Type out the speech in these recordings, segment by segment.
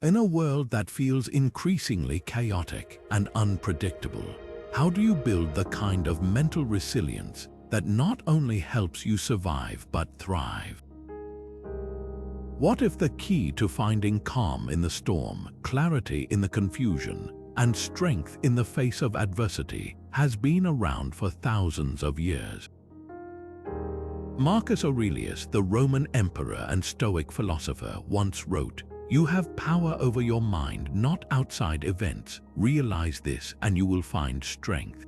In a world that feels increasingly chaotic and unpredictable, how do you build the kind of mental resilience that not only helps you survive but thrive? What if the key to finding calm in the storm, clarity in the confusion, and strength in the face of adversity has been around for thousands of years? Marcus Aurelius, the Roman emperor and Stoic philosopher, once wrote, "You have power over your mind, not outside events. Realize this and you will find strength."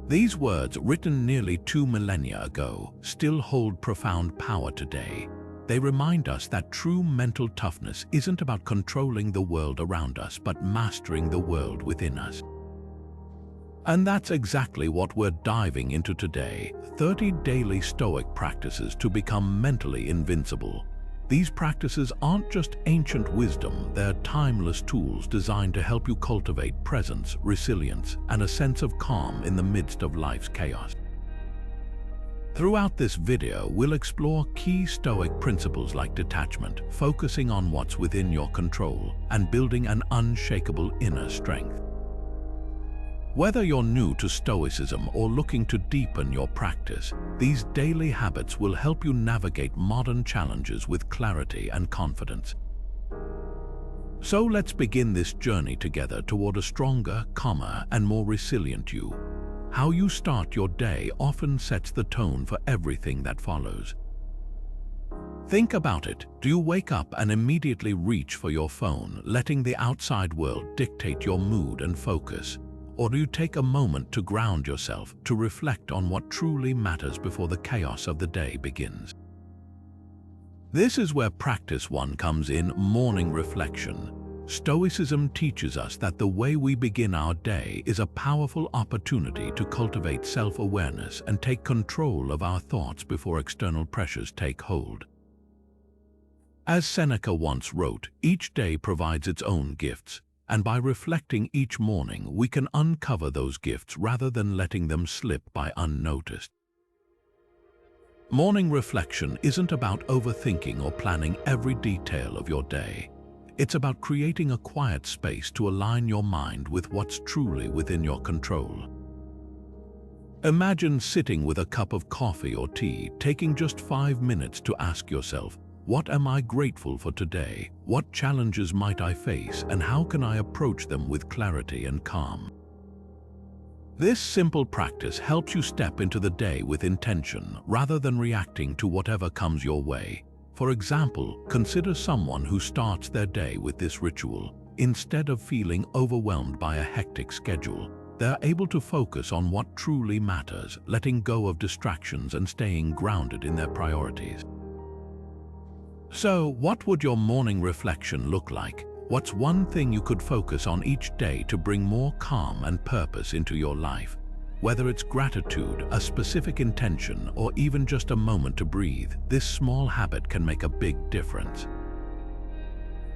These words, written nearly 2 millennia ago, still hold profound power today. They remind us that true mental toughness isn't about controlling the world around us, but mastering the world within us. And that's exactly what we're diving into today: 30 daily Stoic practices to become mentally invincible. These practices aren't just ancient wisdom, they're timeless tools designed to help you cultivate presence, resilience, and a sense of calm in the midst of life's chaos. Throughout this video, we'll explore key Stoic principles like detachment, focusing on what's within your control, and building an unshakable inner strength. Whether you're new to Stoicism or looking to deepen your practice, these daily habits will help you navigate modern challenges with clarity and confidence. So let's begin this journey together toward a stronger, calmer, and more resilient you. How you start your day often sets the tone for everything that follows. Think about it. Do you wake up and immediately reach for your phone, letting the outside world dictate your mood and focus? Or do you take a moment to ground yourself, to reflect on what truly matters before the chaos of the day begins? This is where practice 1 comes in: morning reflection. Stoicism teaches us that the way we begin our day is a powerful opportunity to cultivate self-awareness and take control of our thoughts before external pressures take hold. As Seneca once wrote, each day provides its own gifts, and by reflecting each morning, we can uncover those gifts rather than letting them slip by unnoticed. Morning reflection isn't about overthinking or planning every detail of your day. It's about creating a quiet space to align your mind with what's truly within your control. Imagine sitting with a cup of coffee or tea, taking just 5 minutes to ask yourself, what am I grateful for today? What challenges might I face, and how can I approach them with clarity and calm? This simple practice helps you step into the day with intention, rather than reacting to whatever comes your way. For example, consider someone who starts their day with this ritual. Instead of feeling overwhelmed by a hectic schedule, they're able to focus on what truly matters, letting go of distractions and staying grounded in their priorities. So, what would your morning reflection look like? What's one thing you could focus on each day to bring more calm and purpose into your life? Whether it's gratitude, a specific intention, or even just a moment to breathe, this small habit can make a big difference.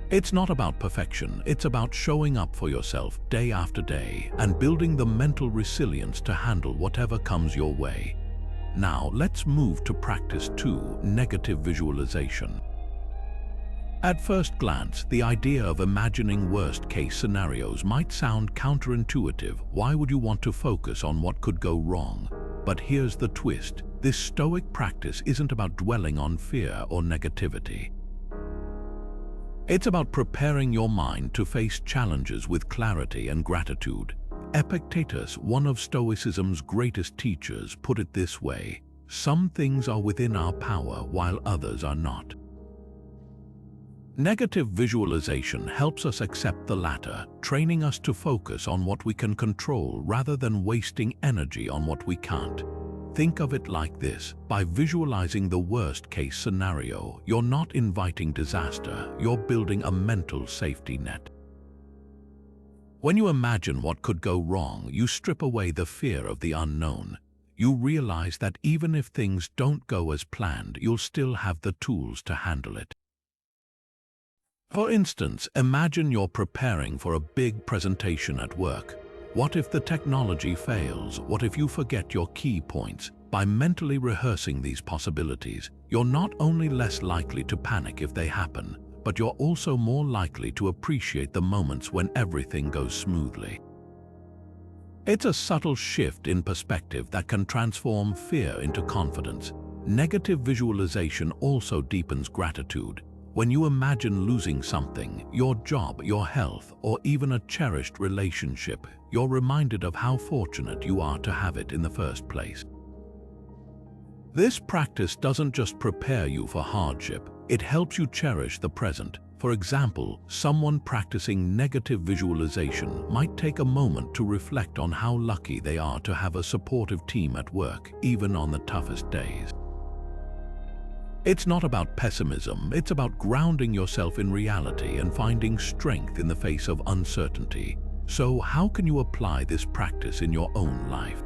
It's not about perfection, it's about showing up for yourself day after day and building the mental resilience to handle whatever comes your way. Now, let's move to practice 2, negative visualization. At first glance, the idea of imagining worst-case scenarios might sound counterintuitive. Why would you want to focus on what could go wrong? But here's the twist. This Stoic practice isn't about dwelling on fear or negativity. It's about preparing your mind to face challenges with clarity and gratitude. Epictetus, one of Stoicism's greatest teachers, put it this way: some things are within our power while others are not. Negative visualization helps us accept the latter, training us to focus on what we can control rather than wasting energy on what we can't. Think of it like this: by visualizing the worst-case scenario, you're not inviting disaster, you're building a mental safety net. When you imagine what could go wrong, you strip away the fear of the unknown. You realize that even if things don't go as planned, you'll still have the tools to handle it. For instance, imagine you're preparing for a big presentation at work. What if the technology fails? What if you forget your key points? By mentally rehearsing these possibilities, you're not only less likely to panic if they happen, but you're also more likely to appreciate the moments when everything goes smoothly. It's a subtle shift in perspective that can transform fear into confidence. Negative visualization also deepens gratitude. When you imagine losing something, your job, your health, or even a cherished relationship, you're reminded of how fortunate you are to have it in the first place. This practice doesn't just prepare you for hardship, it helps you cherish the present. For example, someone practicing negative visualization might take a moment to reflect on how lucky they are to have a supportive team at work, even on the toughest days. It's not about pessimism, it's about grounding yourself in reality and finding strength in the face of uncertainty. So, how can you apply this practice in your own life?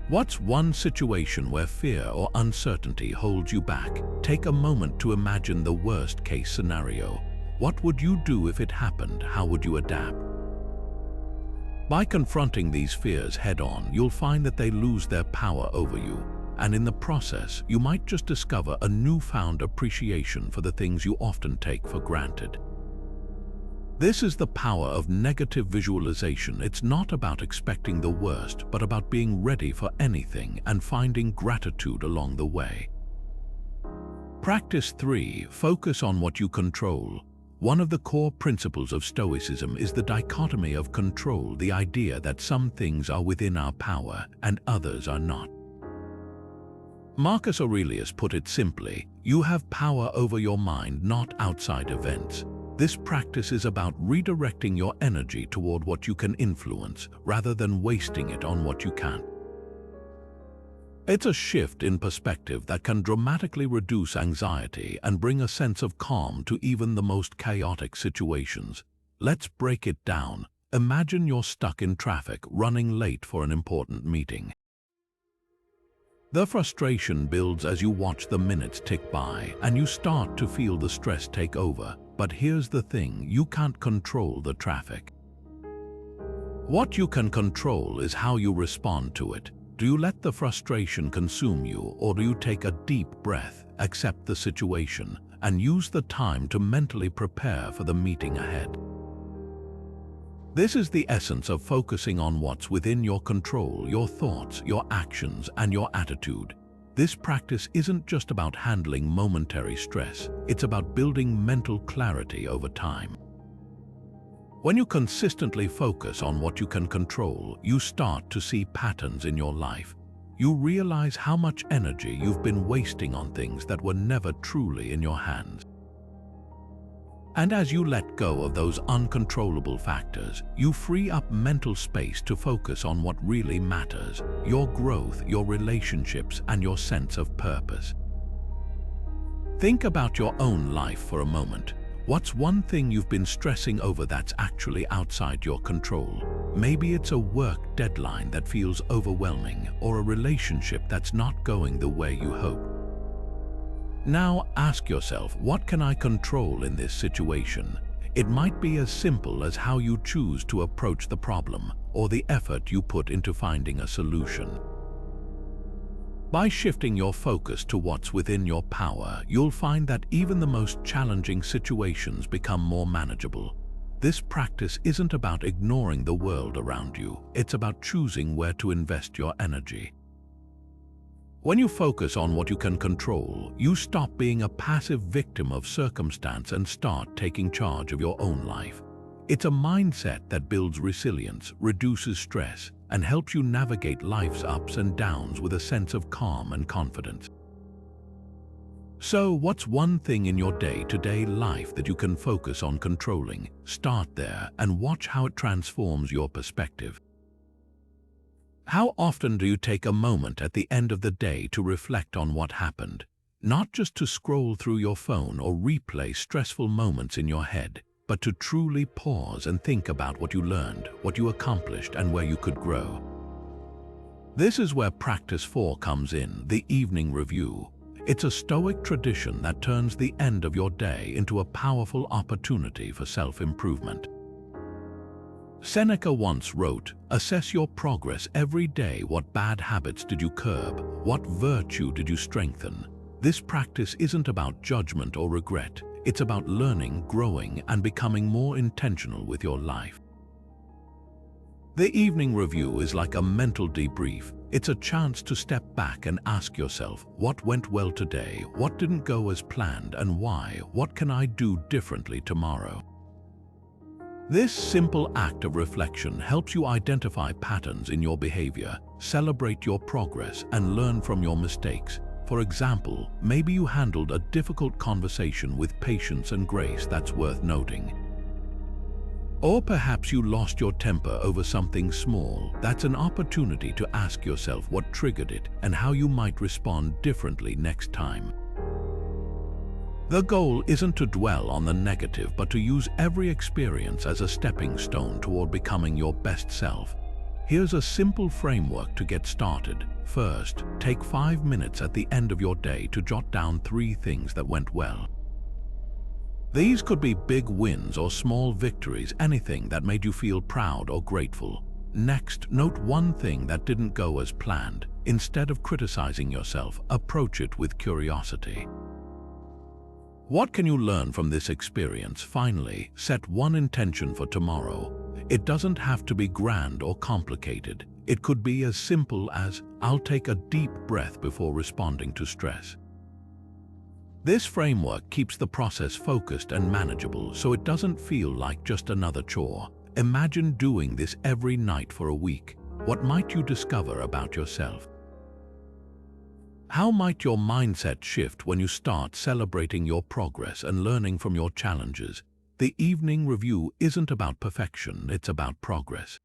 What's one situation where fear or uncertainty holds you back? Take a moment to imagine the worst-case scenario. What would you do if it happened? How would you adapt? By confronting these fears head-on, you'll find that they lose their power over you. And in the process, you might just discover a newfound appreciation for the things you often take for granted. This is the power of negative visualization. It's not about expecting the worst, but about being ready for anything and finding gratitude along the way. Practice 3. Focus on what you control. One of the core principles of Stoicism is the dichotomy of control, the idea that some things are within our power and others are not. Marcus Aurelius put it simply, you have power over your mind, not outside events. This practice is about redirecting your energy toward what you can influence, rather than wasting it on what you can't. It's a shift in perspective that can dramatically reduce anxiety and bring a sense of calm to even the most chaotic situations. Let's break it down. Imagine you're stuck in traffic, running late for an important meeting. The frustration builds as you watch the minutes tick by, and you start to feel the stress take over. But here's the thing, you can't control the traffic. What you can control is how you respond to it. Do you let the frustration consume you, or do you take a deep breath, accept the situation, and use the time to mentally prepare for the meeting ahead? This is the essence of focusing on what's within your control, your thoughts, your actions, and your attitude. This practice isn't just about handling momentary stress, it's about building mental clarity over time. When you consistently focus on what you can control, you start to see patterns in your life. You realize how much energy you've been wasting on things that were never truly in your hands. And as you let go of those uncontrollable factors, you free up mental space to focus on what really matters, your growth, your relationships, and your sense of purpose. Think about your own life for a moment. What's one thing you've been stressing over that's actually outside your control? Maybe it's a work deadline that feels overwhelming, or a relationship that's not going the way you hoped. Now ask yourself, what can I control in this situation? It might be as simple as how you choose to approach the problem, or the effort you put into finding a solution. By shifting your focus to what's within your power, you'll find that even the most challenging situations become more manageable. This practice isn't about ignoring the world around you, it's about choosing where to invest your energy. When you focus on what you can control, you stop being a passive victim of circumstance and start taking charge of your own life. It's a mindset that builds resilience, reduces stress, and helps you navigate life's ups and downs with a sense of calm and confidence. So, what's one thing in your day-to-day life that you can focus on controlling? Start there and watch how it transforms your perspective. How often do you take a moment at the end of the day to reflect on what happened? Not just to scroll through your phone or replay stressful moments in your head, but to truly pause and think about what you learned, what you accomplished, and where you could grow. This is where practice 4 comes in, the evening review. It's a Stoic tradition that turns the end of your day into a powerful opportunity for self-improvement. Seneca once wrote, "Assess your progress every day. What bad habits did you curb? What virtue did you strengthen?" This practice isn't about judgment or regret. It's about learning, growing, and becoming more intentional with your life. The evening review is like a mental debrief. It's a chance to step back and ask yourself, what went well today, what didn't go as planned, and why? What can I do differently tomorrow? This simple act of reflection helps you identify patterns in your behavior, celebrate your progress, and learn from your mistakes. For example, maybe you handled a difficult conversation with patience and grace that's worth noting. Or perhaps you lost your temper over something small. That's an opportunity to ask yourself what triggered it and how you might respond differently next time. The goal isn't to dwell on the negative, but to use every experience as a stepping stone toward becoming your best self. Here's a simple framework to get started. First, take 5 minutes at the end of your day to jot down 3 things that went well. These could be big wins or small victories, anything that made you feel proud or grateful. Next, note 1 thing that didn't go as planned. Instead of criticizing yourself, approach it with curiosity. What can you learn from this experience? Finally, set 1 intention for tomorrow. It doesn't have to be grand or complicated. It could be as simple as, I'll take a deep breath before responding to stress. This framework keeps the process focused and manageable, so it doesn't feel like just another chore. Imagine doing this every night for a week. What might you discover about yourself? How might your mindset shift when you start celebrating your progress and learning from your challenges? The evening review isn't about perfection, it's about progress.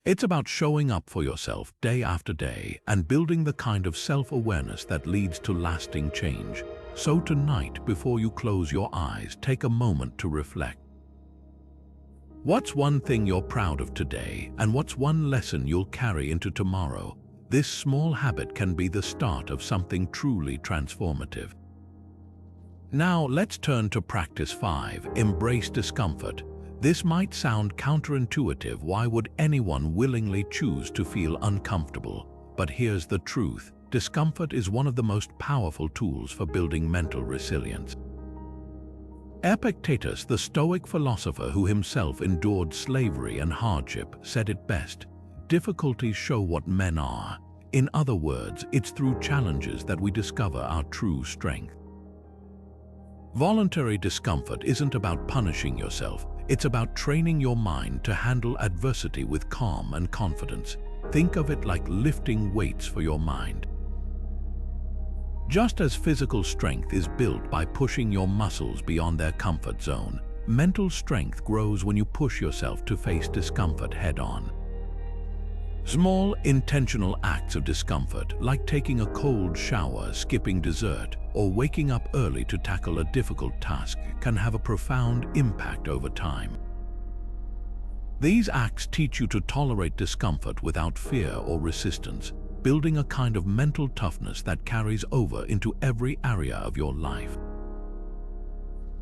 It's about showing up for yourself day after day and building the kind of self-awareness that leads to lasting change. So tonight, before you close your eyes, take a moment to reflect. What's one thing you're proud of today, and what's one lesson you'll carry into tomorrow? This small habit can be the start of something truly transformative. Now let's turn to practice 5, embrace discomfort. This might sound counterintuitive. Why would anyone willingly choose to feel uncomfortable? But here's the truth. Discomfort is one of the most powerful tools for building mental resilience. Epictetus, the Stoic philosopher who himself endured slavery and hardship, said it best, "Difficulties show what men are." In other words, it's through challenges that we discover our true strength. Voluntary discomfort isn't about punishing yourself. It's about training your mind to handle adversity with calm and confidence. Think of it like lifting weights for your mind. Just as physical strength is built by pushing your muscles beyond their comfort zone, mental strength grows when you push yourself to face discomfort head-on. Small, intentional acts of discomfort, like taking a cold shower, skipping dessert, or waking up early to tackle a difficult task, can have a profound impact over time. These acts teach you to tolerate discomfort without fear or resistance, building a kind of mental toughness that carries over into every area of your life.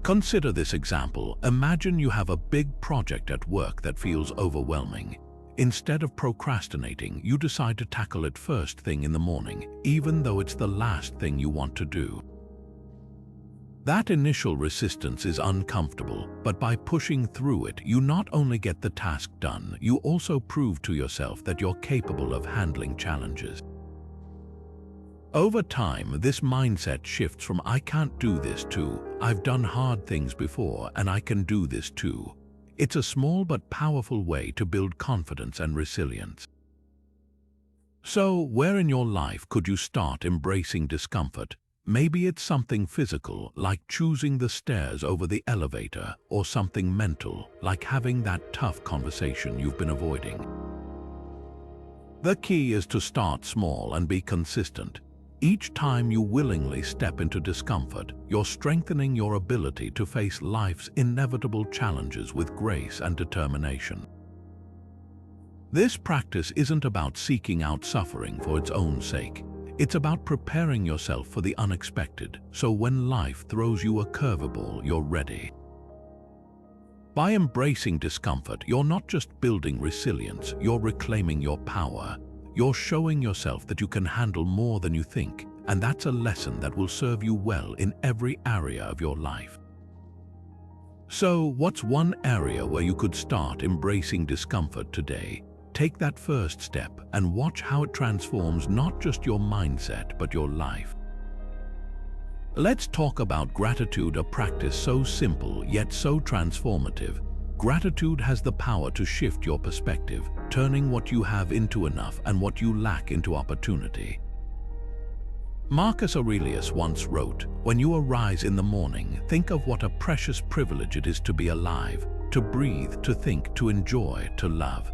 Consider this example. Imagine you have a big project at work that feels overwhelming. Instead of procrastinating, you decide to tackle it first thing in the morning, even though it's the last thing you want to do. That initial resistance is uncomfortable, but by pushing through it, you not only get the task done, you also prove to yourself that you're capable of handling challenges. Over time, this mindset shifts from "I can't do this" to "I've done hard things before and I can do this too." It's a small but powerful way to build confidence and resilience. So, where in your life could you start embracing discomfort? Maybe it's something physical, like choosing the stairs over the elevator, or something mental, like having that tough conversation you've been avoiding. The key is to start small and be consistent. Each time you willingly step into discomfort, you're strengthening your ability to face life's inevitable challenges with grace and determination. This practice isn't about seeking out suffering for its own sake. It's about preparing yourself for the unexpected, so when life throws you a curveball, you're ready. By embracing discomfort, you're not just building resilience, you're reclaiming your power. You're showing yourself that you can handle more than you think, and that's a lesson that will serve you well in every area of your life. So, what's one area where you could start embracing discomfort today? Take that first step and watch how it transforms not just your mindset, but your life. Let's talk about gratitude, a practice so simple yet so transformative. Gratitude has the power to shift your perspective, turning what you have into enough and what you lack into opportunity. Marcus Aurelius once wrote, "When you arise in the morning, think of what a precious privilege it is to be alive, to breathe, to think, to enjoy, to love."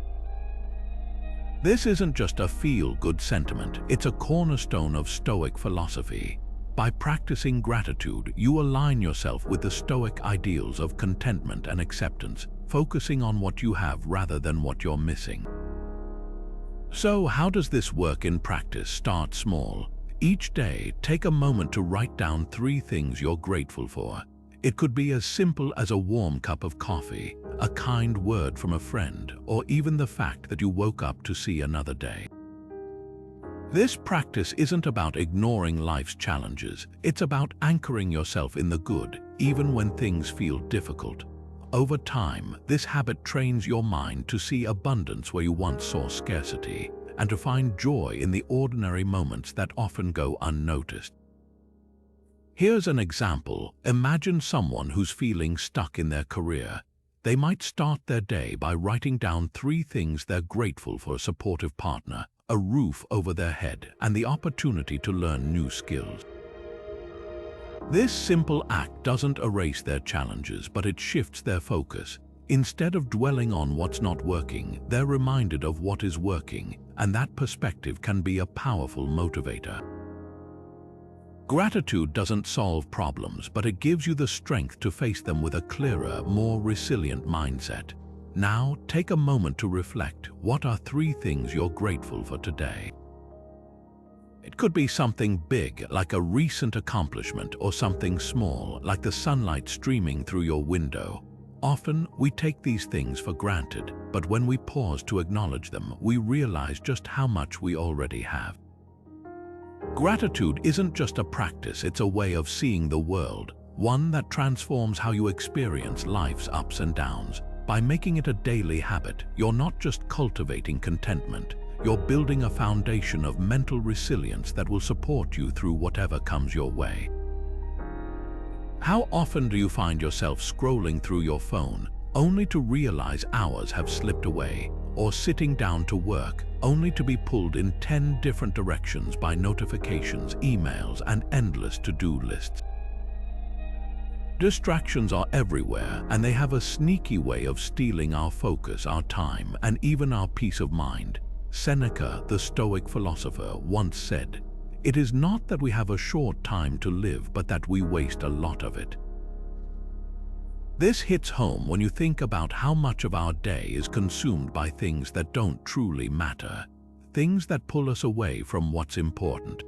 This isn't just a feel-good sentiment, it's a cornerstone of Stoic philosophy. By practicing gratitude, you align yourself with the Stoic ideals of contentment and acceptance, focusing on what you have rather than what you're missing. So, how does this work in practice? Start small. Each day, take a moment to write down 3 things you're grateful for. It could be as simple as a warm cup of coffee, a kind word from a friend, or even the fact that you woke up to see another day. This practice isn't about ignoring life's challenges, it's about anchoring yourself in the good, even when things feel difficult. Over time, this habit trains your mind to see abundance where you once saw scarcity, and to find joy in the ordinary moments that often go unnoticed. Here's an example. Imagine someone who's feeling stuck in their career. They might start their day by writing down 3 things they're grateful for: a supportive partner, a roof over their head, and the opportunity to learn new skills. This simple act doesn't erase their challenges, but it shifts their focus. Instead of dwelling on what's not working, they're reminded of what is working, and that perspective can be a powerful motivator. Gratitude doesn't solve problems, but it gives you the strength to face them with a clearer, more resilient mindset. Now, take a moment to reflect. What are 3 things you're grateful for today? It could be something big, like a recent accomplishment, or something small, like the sunlight streaming through your window. Often, we take these things for granted, but when we pause to acknowledge them, we realize just how much we already have. Gratitude isn't just a practice, it's a way of seeing the world, one that transforms how you experience life's ups and downs. By making it a daily habit, you're not just cultivating contentment, you're building a foundation of mental resilience that will support you through whatever comes your way. How often do you find yourself scrolling through your phone, only to realize hours have slipped away, or sitting down to work, only to be pulled in 10 different directions by notifications, emails, and endless to-do lists? Distractions are everywhere, and they have a sneaky way of stealing our focus, our time, and even our peace of mind. Seneca, the Stoic philosopher, once said, "It is not that we have a short time to live, but that we waste a lot of it." This hits home when you think about how much of our day is consumed by things that don't truly matter, things that pull us away from what's important.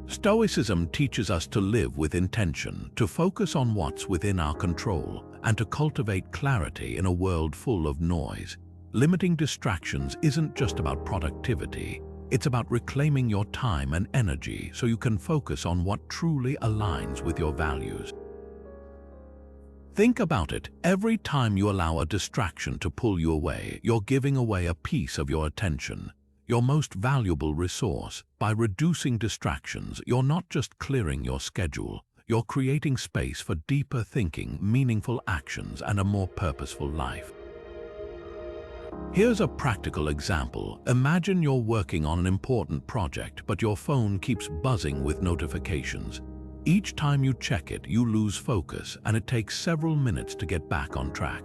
Stoicism teaches us to live with intention, to focus on what's within our control, and to cultivate clarity in a world full of noise. Limiting distractions isn't just about productivity, it's about reclaiming your time and energy so you can focus on what truly aligns with your values. Think about it. Every time you allow a distraction to pull you away, you're giving away a piece of your attention, your most valuable resource. By reducing distractions, you're not just clearing your schedule, you're creating space for deeper thinking, meaningful actions, and a more purposeful life. Here's a practical example. Imagine you're working on an important project, but your phone keeps buzzing with notifications. Each time you check it, you lose focus, and it takes several minutes to get back on track.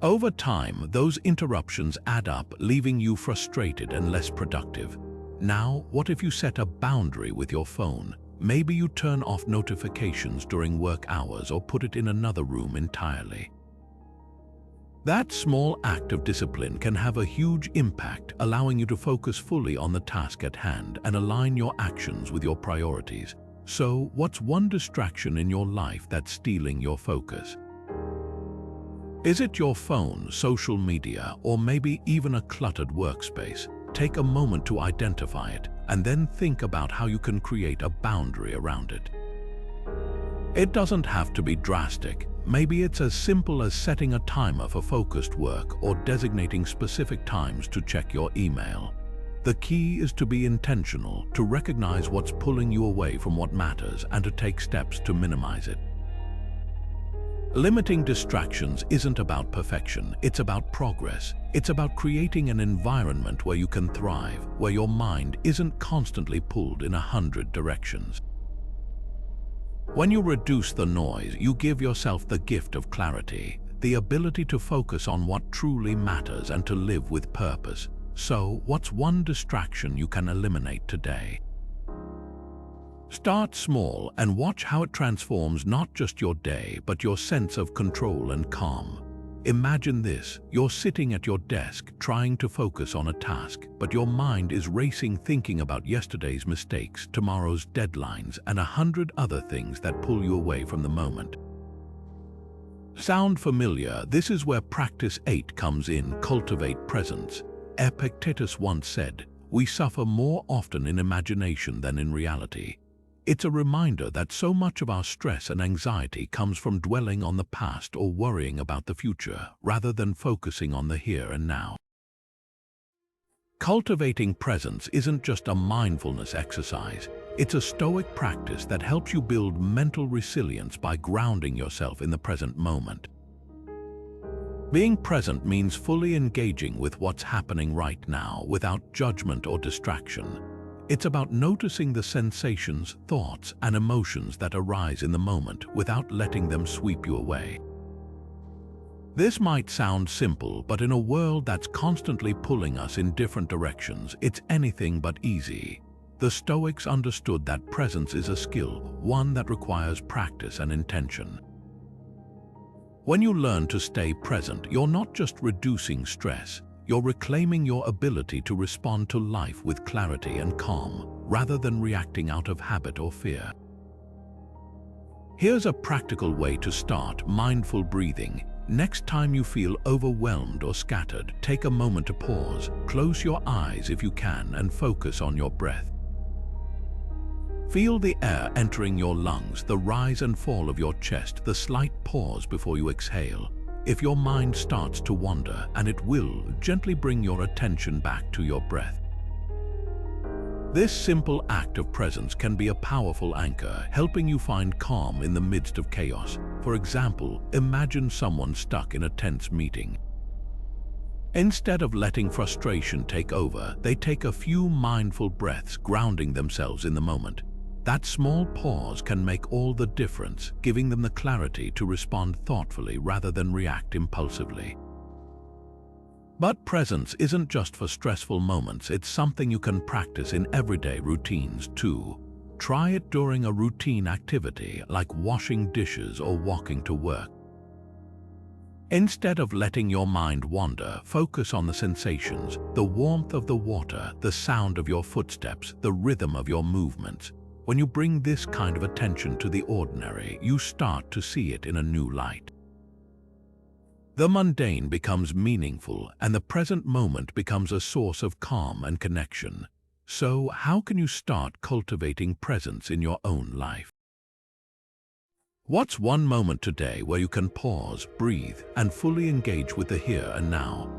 Over time, those interruptions add up, leaving you frustrated and less productive. Now, what if you set a boundary with your phone? Maybe you turn off notifications during work hours or put it in another room entirely. That small act of discipline can have a huge impact, allowing you to focus fully on the task at hand and align your actions with your priorities. So, what's one distraction in your life that's stealing your focus? Is it your phone, social media, or maybe even a cluttered workspace? Take a moment to identify it and then think about how you can create a boundary around it. It doesn't have to be drastic. Maybe it's as simple as setting a timer for focused work or designating specific times to check your email. The key is to be intentional, to recognize what's pulling you away from what matters and to take steps to minimize it. Limiting distractions isn't about perfection, it's about progress. It's about creating an environment where you can thrive, where your mind isn't constantly pulled in 100 directions. When you reduce the noise, you give yourself the gift of clarity, the ability to focus on what truly matters and to live with purpose. So, what's one distraction you can eliminate today? Start small and watch how it transforms not just your day, but your sense of control and calm. Imagine this: you're sitting at your desk trying to focus on a task, but your mind is racing thinking about yesterday's mistakes, tomorrow's deadlines, and 100 other things that pull you away from the moment. Sound familiar? This is where practice 8 comes in: cultivate presence. Epictetus once said, "We suffer more often in imagination than in reality." It's a reminder that so much of our stress and anxiety comes from dwelling on the past or worrying about the future, rather than focusing on the here and now. Cultivating presence isn't just a mindfulness exercise. It's a Stoic practice that helps you build mental resilience by grounding yourself in the present moment. Being present means fully engaging with what's happening right now without judgment or distraction. It's about noticing the sensations, thoughts, and emotions that arise in the moment without letting them sweep you away. This might sound simple, but in a world that's constantly pulling us in different directions, it's anything but easy. The Stoics understood that presence is a skill, one that requires practice and intention. When you learn to stay present, you're not just reducing stress, you're reclaiming your ability to respond to life with clarity and calm, rather than reacting out of habit or fear. Here's a practical way to start: mindful breathing. Next time you feel overwhelmed or scattered, take a moment to pause, close your eyes if you can, and focus on your breath. Feel the air entering your lungs, the rise and fall of your chest, the slight pause before you exhale. If your mind starts to wander, and it will, gently bring your attention back to your breath. This simple act of presence can be a powerful anchor, helping you find calm in the midst of chaos. For example, imagine someone stuck in a tense meeting. Instead of letting frustration take over, they take a few mindful breaths, grounding themselves in the moment. That small pause can make all the difference, giving them the clarity to respond thoughtfully rather than react impulsively. But presence isn't just for stressful moments, it's something you can practice in everyday routines too. Try it during a routine activity like washing dishes or walking to work. Instead of letting your mind wander, focus on the sensations, the warmth of the water, the sound of your footsteps, the rhythm of your movements. When you bring this kind of attention to the ordinary, you start to see it in a new light. The mundane becomes meaningful, and the present moment becomes a source of calm and connection. So, how can you start cultivating presence in your own life? What's one moment today where you can pause, breathe, and fully engage with the here and now?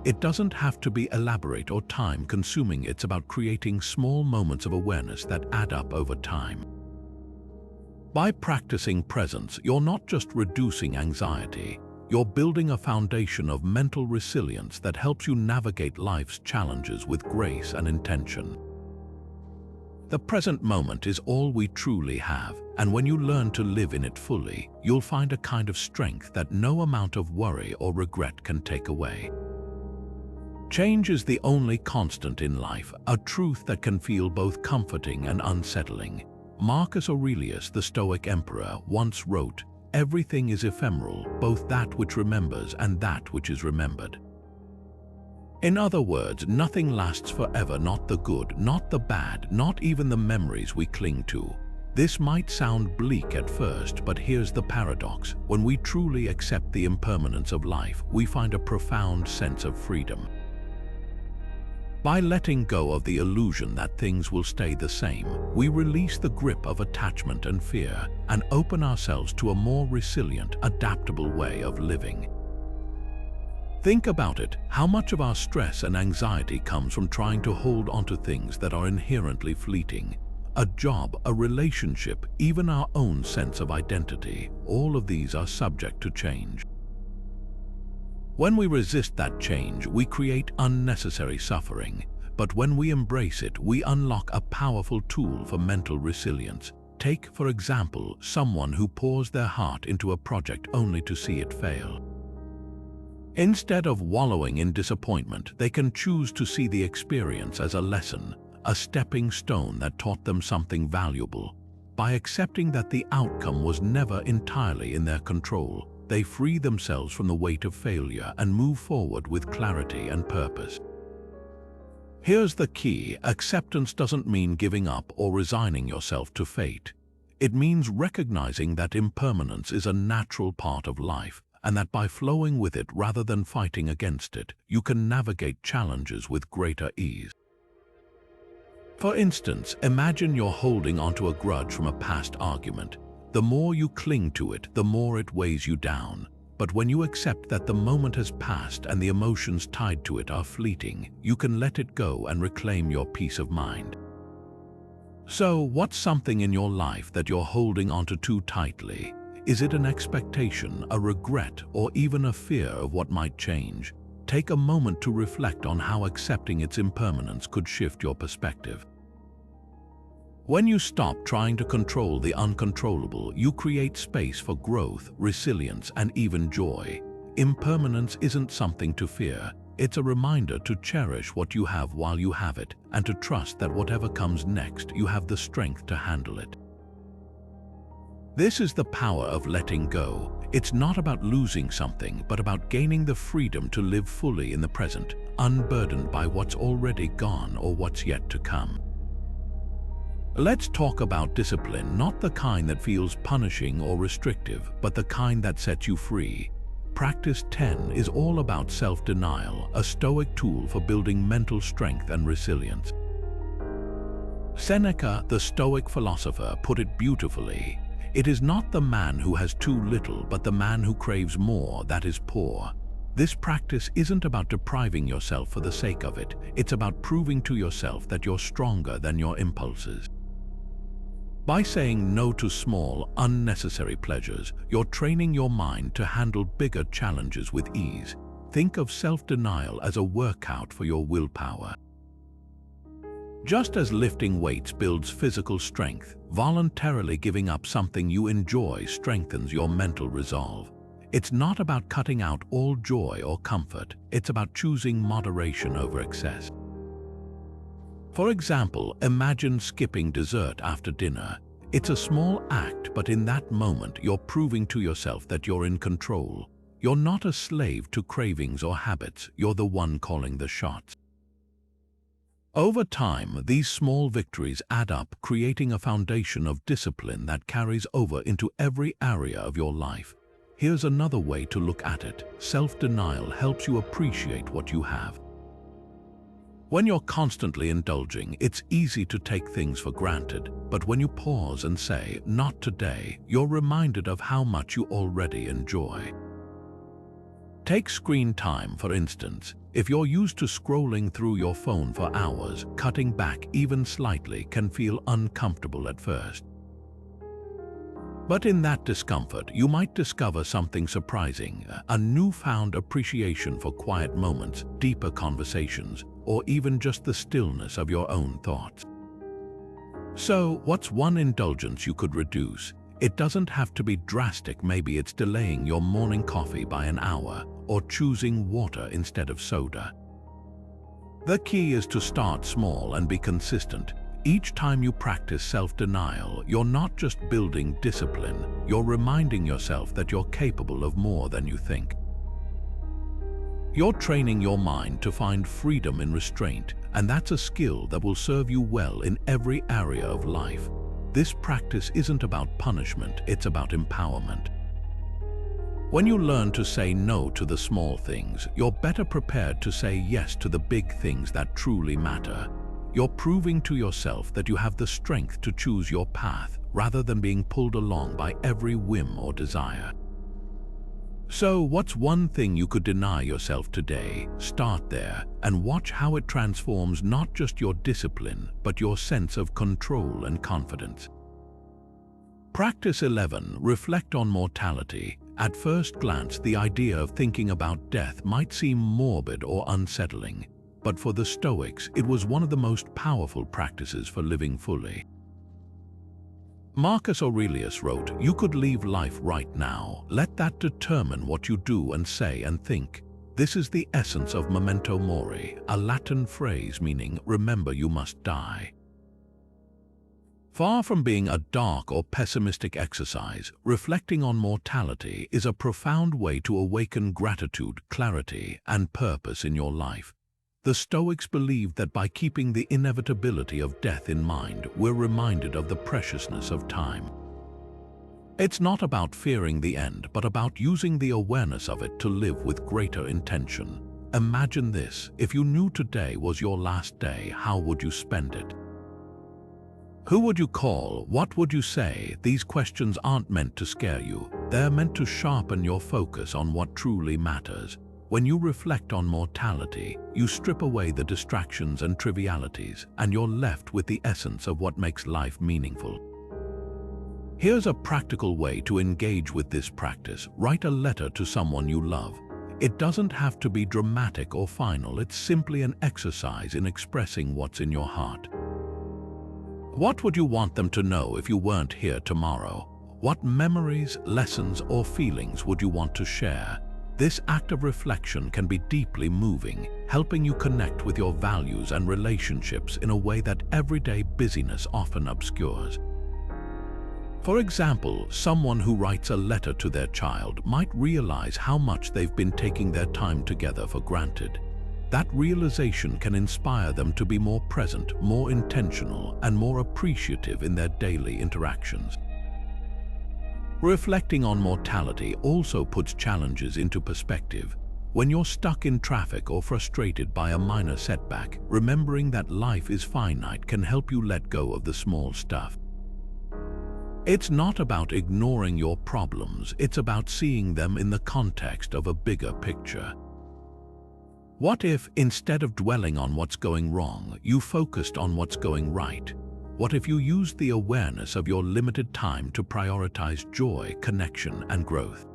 It doesn't have to be elaborate or time-consuming. It's about creating small moments of awareness that add up over time. By practicing presence, you're not just reducing anxiety, you're building a foundation of mental resilience that helps you navigate life's challenges with grace and intention. The present moment is all we truly have, and when you learn to live in it fully, you'll find a kind of strength that no amount of worry or regret can take away. Change is the only constant in life, a truth that can feel both comforting and unsettling. Marcus Aurelius, the Stoic emperor, once wrote, "Everything is ephemeral, both that which remembers and that which is remembered." In other words, nothing lasts forever, not the good, not the bad, not even the memories we cling to. This might sound bleak at first, but here's the paradox. When we truly accept the impermanence of life, we find a profound sense of freedom. By letting go of the illusion that things will stay the same, we release the grip of attachment and fear and open ourselves to a more resilient, adaptable way of living. Think about it. How much of our stress and anxiety comes from trying to hold onto things that are inherently fleeting? A job, a relationship, even our own sense of identity, all of these are subject to change. When we resist that change, we create unnecessary suffering. But when we embrace it, we unlock a powerful tool for mental resilience. Take, for example, someone who pours their heart into a project only to see it fail. Instead of wallowing in disappointment, they can choose to see the experience as a lesson, a stepping stone that taught them something valuable. By accepting that the outcome was never entirely in their control, they free themselves from the weight of failure and move forward with clarity and purpose. Here's the key: acceptance doesn't mean giving up or resigning yourself to fate. It means recognizing that impermanence is a natural part of life, and that by flowing with it rather than fighting against it, you can navigate challenges with greater ease. For instance, imagine you're holding onto a grudge from a past argument. The more you cling to it, the more it weighs you down. But when you accept that the moment has passed and the emotions tied to it are fleeting, you can let it go and reclaim your peace of mind. So, what's something in your life that you're holding onto too tightly? Is it an expectation, a regret, or even a fear of what might change? Take a moment to reflect on how accepting its impermanence could shift your perspective. When you stop trying to control the uncontrollable, you create space for growth, resilience, and even joy. Impermanence isn't something to fear. It's a reminder to cherish what you have while you have it, and to trust that whatever comes next, you have the strength to handle it. This is the power of letting go. It's not about losing something, but about gaining the freedom to live fully in the present, unburdened by what's already gone or what's yet to come. Let's talk about discipline, not the kind that feels punishing or restrictive, but the kind that sets you free. Practice 10 is all about self-denial, a Stoic tool for building mental strength and resilience. Seneca, the Stoic philosopher, put it beautifully. It is not the man who has too little, but the man who craves more that is poor. This practice isn't about depriving yourself for the sake of it. It's about proving to yourself that you're stronger than your impulses. By saying no to small, unnecessary pleasures, you're training your mind to handle bigger challenges with ease. Think of self-denial as a workout for your willpower. Just as lifting weights builds physical strength, voluntarily giving up something you enjoy strengthens your mental resolve. It's not about cutting out all joy or comfort. It's about choosing moderation over excess. For example, imagine skipping dessert after dinner. It's a small act, but in that moment, you're proving to yourself that you're in control. You're not a slave to cravings or habits. You're the one calling the shots. Over time, these small victories add up, creating a foundation of discipline that carries over into every area of your life. Here's another way to look at it. Self-denial helps you appreciate what you have. When you're constantly indulging, it's easy to take things for granted, but when you pause and say, "Not today," you're reminded of how much you already enjoy. Take screen time, for instance. If you're used to scrolling through your phone for hours, cutting back even slightly can feel uncomfortable at first. But in that discomfort, you might discover something surprising, a newfound appreciation for quiet moments, deeper conversations, or even just the stillness of your own thoughts. So, what's one indulgence you could reduce? It doesn't have to be drastic. Maybe it's delaying your morning coffee by an hour, or choosing water instead of soda. The key is to start small and be consistent. Each time you practice self-denial, you're not just building discipline, you're reminding yourself that you're capable of more than you think. You're training your mind to find freedom in restraint, and that's a skill that will serve you well in every area of life. This practice isn't about punishment, it's about empowerment. When you learn to say no to the small things, you're better prepared to say yes to the big things that truly matter. You're proving to yourself that you have the strength to choose your path rather than being pulled along by every whim or desire. So, what's one thing you could deny yourself today? Start there and watch how it transforms not just your discipline, but your sense of control and confidence. Practice 11. Reflect on mortality. At first glance, the idea of thinking about death might seem morbid or unsettling, but for the Stoics, it was one of the most powerful practices for living fully. Marcus Aurelius wrote, "You could leave life right now. Let that determine what you do and say and think." This is the essence of memento mori, a Latin phrase meaning remember you must die. Far from being a dark or pessimistic exercise, reflecting on mortality is a profound way to awaken gratitude, clarity, and purpose in your life. The Stoics believed that by keeping the inevitability of death in mind, we're reminded of the preciousness of time. It's not about fearing the end, but about using the awareness of it to live with greater intention. Imagine this: if you knew today was your last day, how would you spend it? Who would you call? What would you say? These questions aren't meant to scare you. They're meant to sharpen your focus on what truly matters. When you reflect on mortality, you strip away the distractions and trivialities, and you're left with the essence of what makes life meaningful. Here's a practical way to engage with this practice. Write a letter to someone you love. It doesn't have to be dramatic or final. It's simply an exercise in expressing what's in your heart. What would you want them to know if you weren't here tomorrow? What memories, lessons, or feelings would you want to share? This act of reflection can be deeply moving, helping you connect with your values and relationships in a way that everyday busyness often obscures. For example, someone who writes a letter to their child might realize how much they've been taking their time together for granted. That realization can inspire them to be more present, more intentional, and more appreciative in their daily interactions. Reflecting on mortality also puts challenges into perspective. When you're stuck in traffic or frustrated by a minor setback, remembering that life is finite can help you let go of the small stuff. It's not about ignoring your problems, it's about seeing them in the context of a bigger picture. What if, instead of dwelling on what's going wrong, you focused on what's going right? What if you used the awareness of your limited time to prioritize joy, connection, and growth?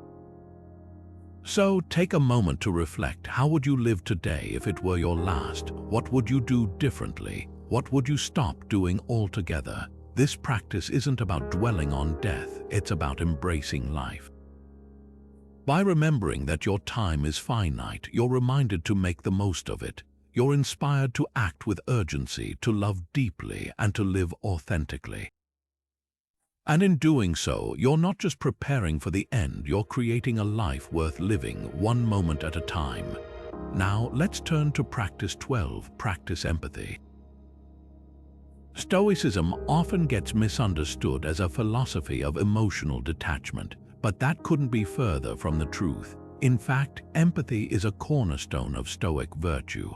So, take a moment to reflect. How would you live today if it were your last? What would you do differently? What would you stop doing altogether? This practice isn't about dwelling on death, it's about embracing life. By remembering that your time is finite, you're reminded to make the most of it. You're inspired to act with urgency, to love deeply, and to live authentically. And in doing so, you're not just preparing for the end, you're creating a life worth living, one moment at a time. Now, let's turn to practice 12, practice empathy. Stoicism often gets misunderstood as a philosophy of emotional detachment, but that couldn't be further from the truth. In fact, empathy is a cornerstone of Stoic virtue.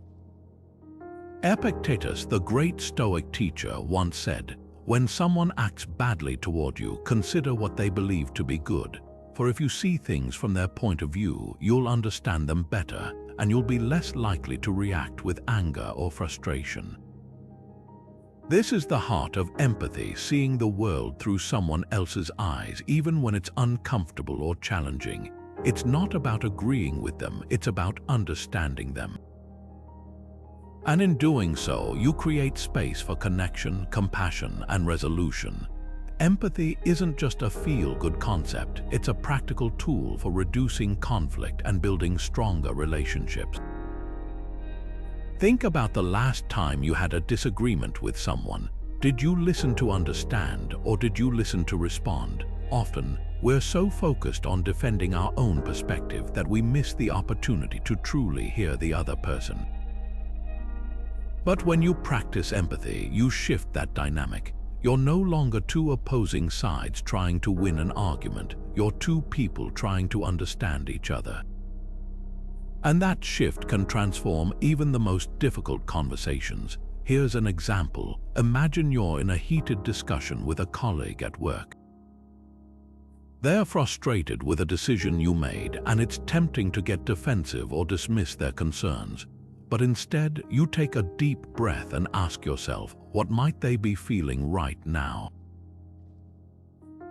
Epictetus, the great Stoic teacher, once said, "When someone acts badly toward you, consider what they believe to be good. For if you see things from their point of view, you'll understand them better, and you'll be less likely to react with anger or frustration." This is the heart of empathy, seeing the world through someone else's eyes, even when it's uncomfortable or challenging. It's not about agreeing with them, it's about understanding them. And in doing so, you create space for connection, compassion, and resolution. Empathy isn't just a feel-good concept, it's a practical tool for reducing conflict and building stronger relationships. Think about the last time you had a disagreement with someone. Did you listen to understand, or did you listen to respond? Often, we're so focused on defending our own perspective that we miss the opportunity to truly hear the other person. But when you practice empathy, you shift that dynamic. You're no longer two opposing sides trying to win an argument. You're two people trying to understand each other. And that shift can transform even the most difficult conversations. Here's an example. Imagine you're in a heated discussion with a colleague at work. They're frustrated with a decision you made, and it's tempting to get defensive or dismiss their concerns. But instead, you take a deep breath and ask yourself, what might they be feeling right now?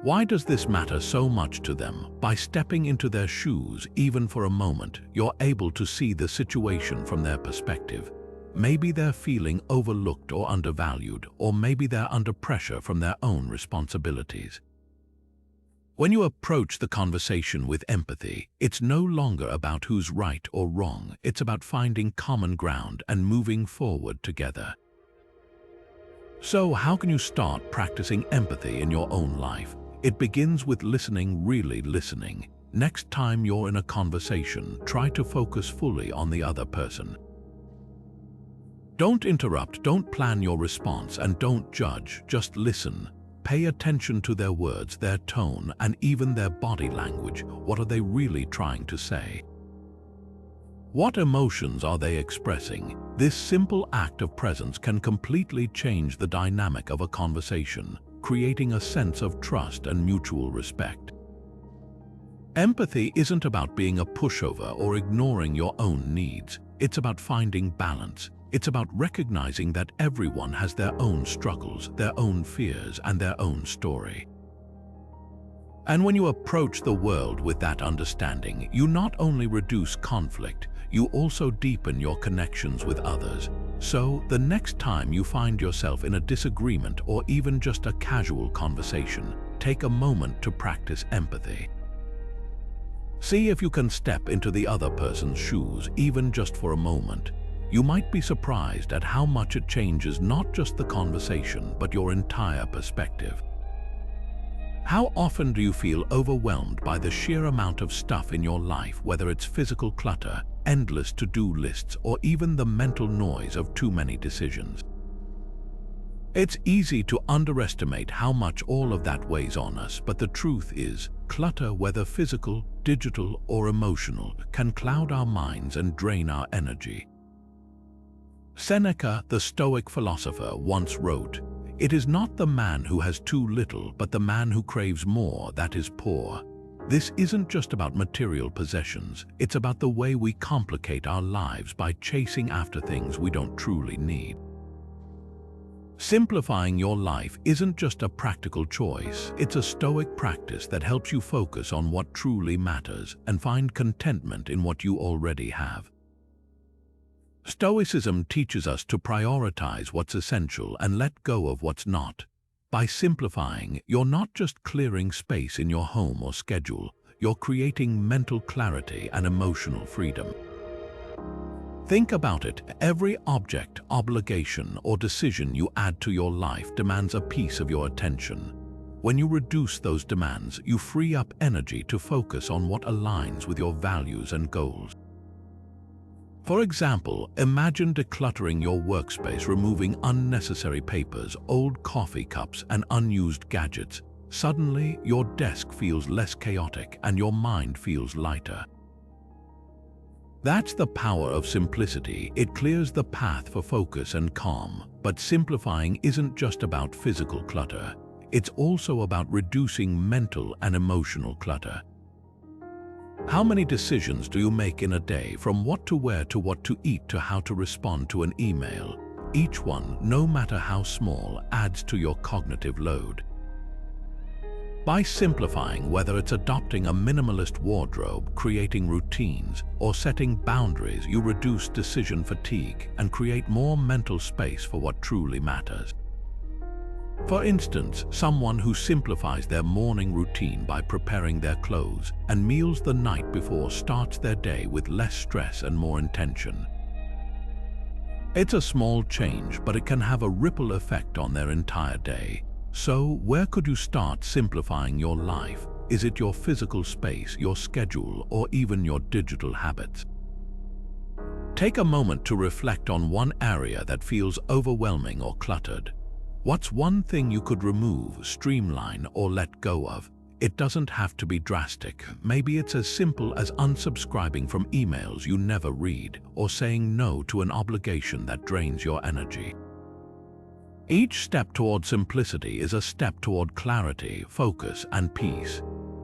Why does this matter so much to them? By stepping into their shoes, even for a moment, you're able to see the situation from their perspective. Maybe they're feeling overlooked or undervalued, or maybe they're under pressure from their own responsibilities. When you approach the conversation with empathy, it's no longer about who's right or wrong. It's about finding common ground and moving forward together. So, how can you start practicing empathy in your own life? It begins with listening, really listening. Next time you're in a conversation, try to focus fully on the other person. Don't interrupt, don't plan your response, and don't judge, just listen. Pay attention to their words, their tone, and even their body language. What are they really trying to say? What emotions are they expressing? This simple act of presence can completely change the dynamic of a conversation, creating a sense of trust and mutual respect. Empathy isn't about being a pushover or ignoring your own needs. It's about finding balance. It's about recognizing that everyone has their own struggles, their own fears, and their own story. And when you approach the world with that understanding, you not only reduce conflict, you also deepen your connections with others. So, the next time you find yourself in a disagreement or even just a casual conversation, take a moment to practice empathy. See if you can step into the other person's shoes, even just for a moment. You might be surprised at how much it changes not just the conversation, but your entire perspective. How often do you feel overwhelmed by the sheer amount of stuff in your life, whether it's physical clutter, endless to-do lists, or even the mental noise of too many decisions? It's easy to underestimate how much all of that weighs on us, but the truth is, clutter, whether physical, digital, or emotional, can cloud our minds and drain our energy. Seneca, the Stoic philosopher, once wrote, "It is not the man who has too little, but the man who craves more that is poor." This isn't just about material possessions, it's about the way we complicate our lives by chasing after things we don't truly need. Simplifying your life isn't just a practical choice, it's a Stoic practice that helps you focus on what truly matters and find contentment in what you already have. Stoicism teaches us to prioritize what's essential and let go of what's not. By simplifying, you're not just clearing space in your home or schedule, you're creating mental clarity and emotional freedom. Think about it, every object, obligation, or decision you add to your life demands a piece of your attention. When you reduce those demands, you free up energy to focus on what aligns with your values and goals. For example, imagine decluttering your workspace, removing unnecessary papers, old coffee cups, and unused gadgets. Suddenly, your desk feels less chaotic and your mind feels lighter. That's the power of simplicity. It clears the path for focus and calm. But simplifying isn't just about physical clutter. It's also about reducing mental and emotional clutter. How many decisions do you make in a day, from what to wear to what to eat to how to respond to an email? Each one, no matter how small, adds to your cognitive load. By simplifying, whether it's adopting a minimalist wardrobe, creating routines, or setting boundaries, you reduce decision fatigue and create more mental space for what truly matters. For instance, someone who simplifies their morning routine by preparing their clothes and meals the night before starts their day with less stress and more intention. It's a small change, but it can have a ripple effect on their entire day. So, where could you start simplifying your life? Is it your physical space, your schedule, or even your digital habits? Take a moment to reflect on one area that feels overwhelming or cluttered. What's one thing you could remove, streamline, or let go of? It doesn't have to be drastic. Maybe it's as simple as unsubscribing from emails you never read, or saying no to an obligation that drains your energy. Each step toward simplicity is a step toward clarity, focus, and peace.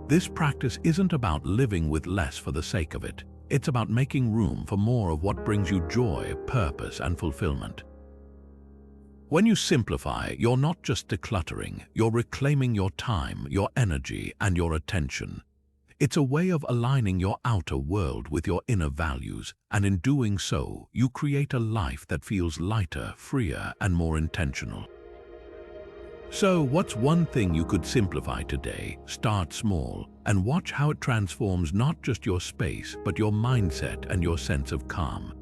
This practice isn't about living with less for the sake of it. It's about making room for more of what brings you joy, purpose, and fulfillment. When you simplify, you're not just decluttering, you're reclaiming your time, your energy, and your attention. It's a way of aligning your outer world with your inner values, and in doing so, you create a life that feels lighter, freer, and more intentional. So, what's one thing you could simplify today? Start small, and watch how it transforms not just your space, but your mindset and your sense of calm.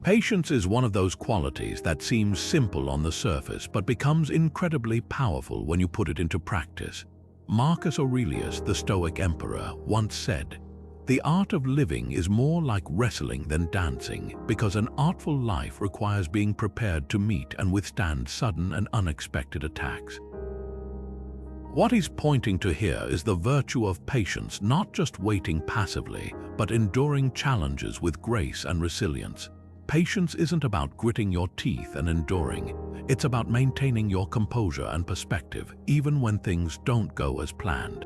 Patience is one of those qualities that seems simple on the surface but becomes incredibly powerful when you put it into practice. Marcus Aurelius, the Stoic emperor, once said, "The art of living is more like wrestling than dancing, because an artful life requires being prepared to meet and withstand sudden and unexpected attacks." What he's pointing to here is the virtue of patience, not just waiting passively, but enduring challenges with grace and resilience. Patience isn't about gritting your teeth and enduring. It's about maintaining your composure and perspective, even when things don't go as planned.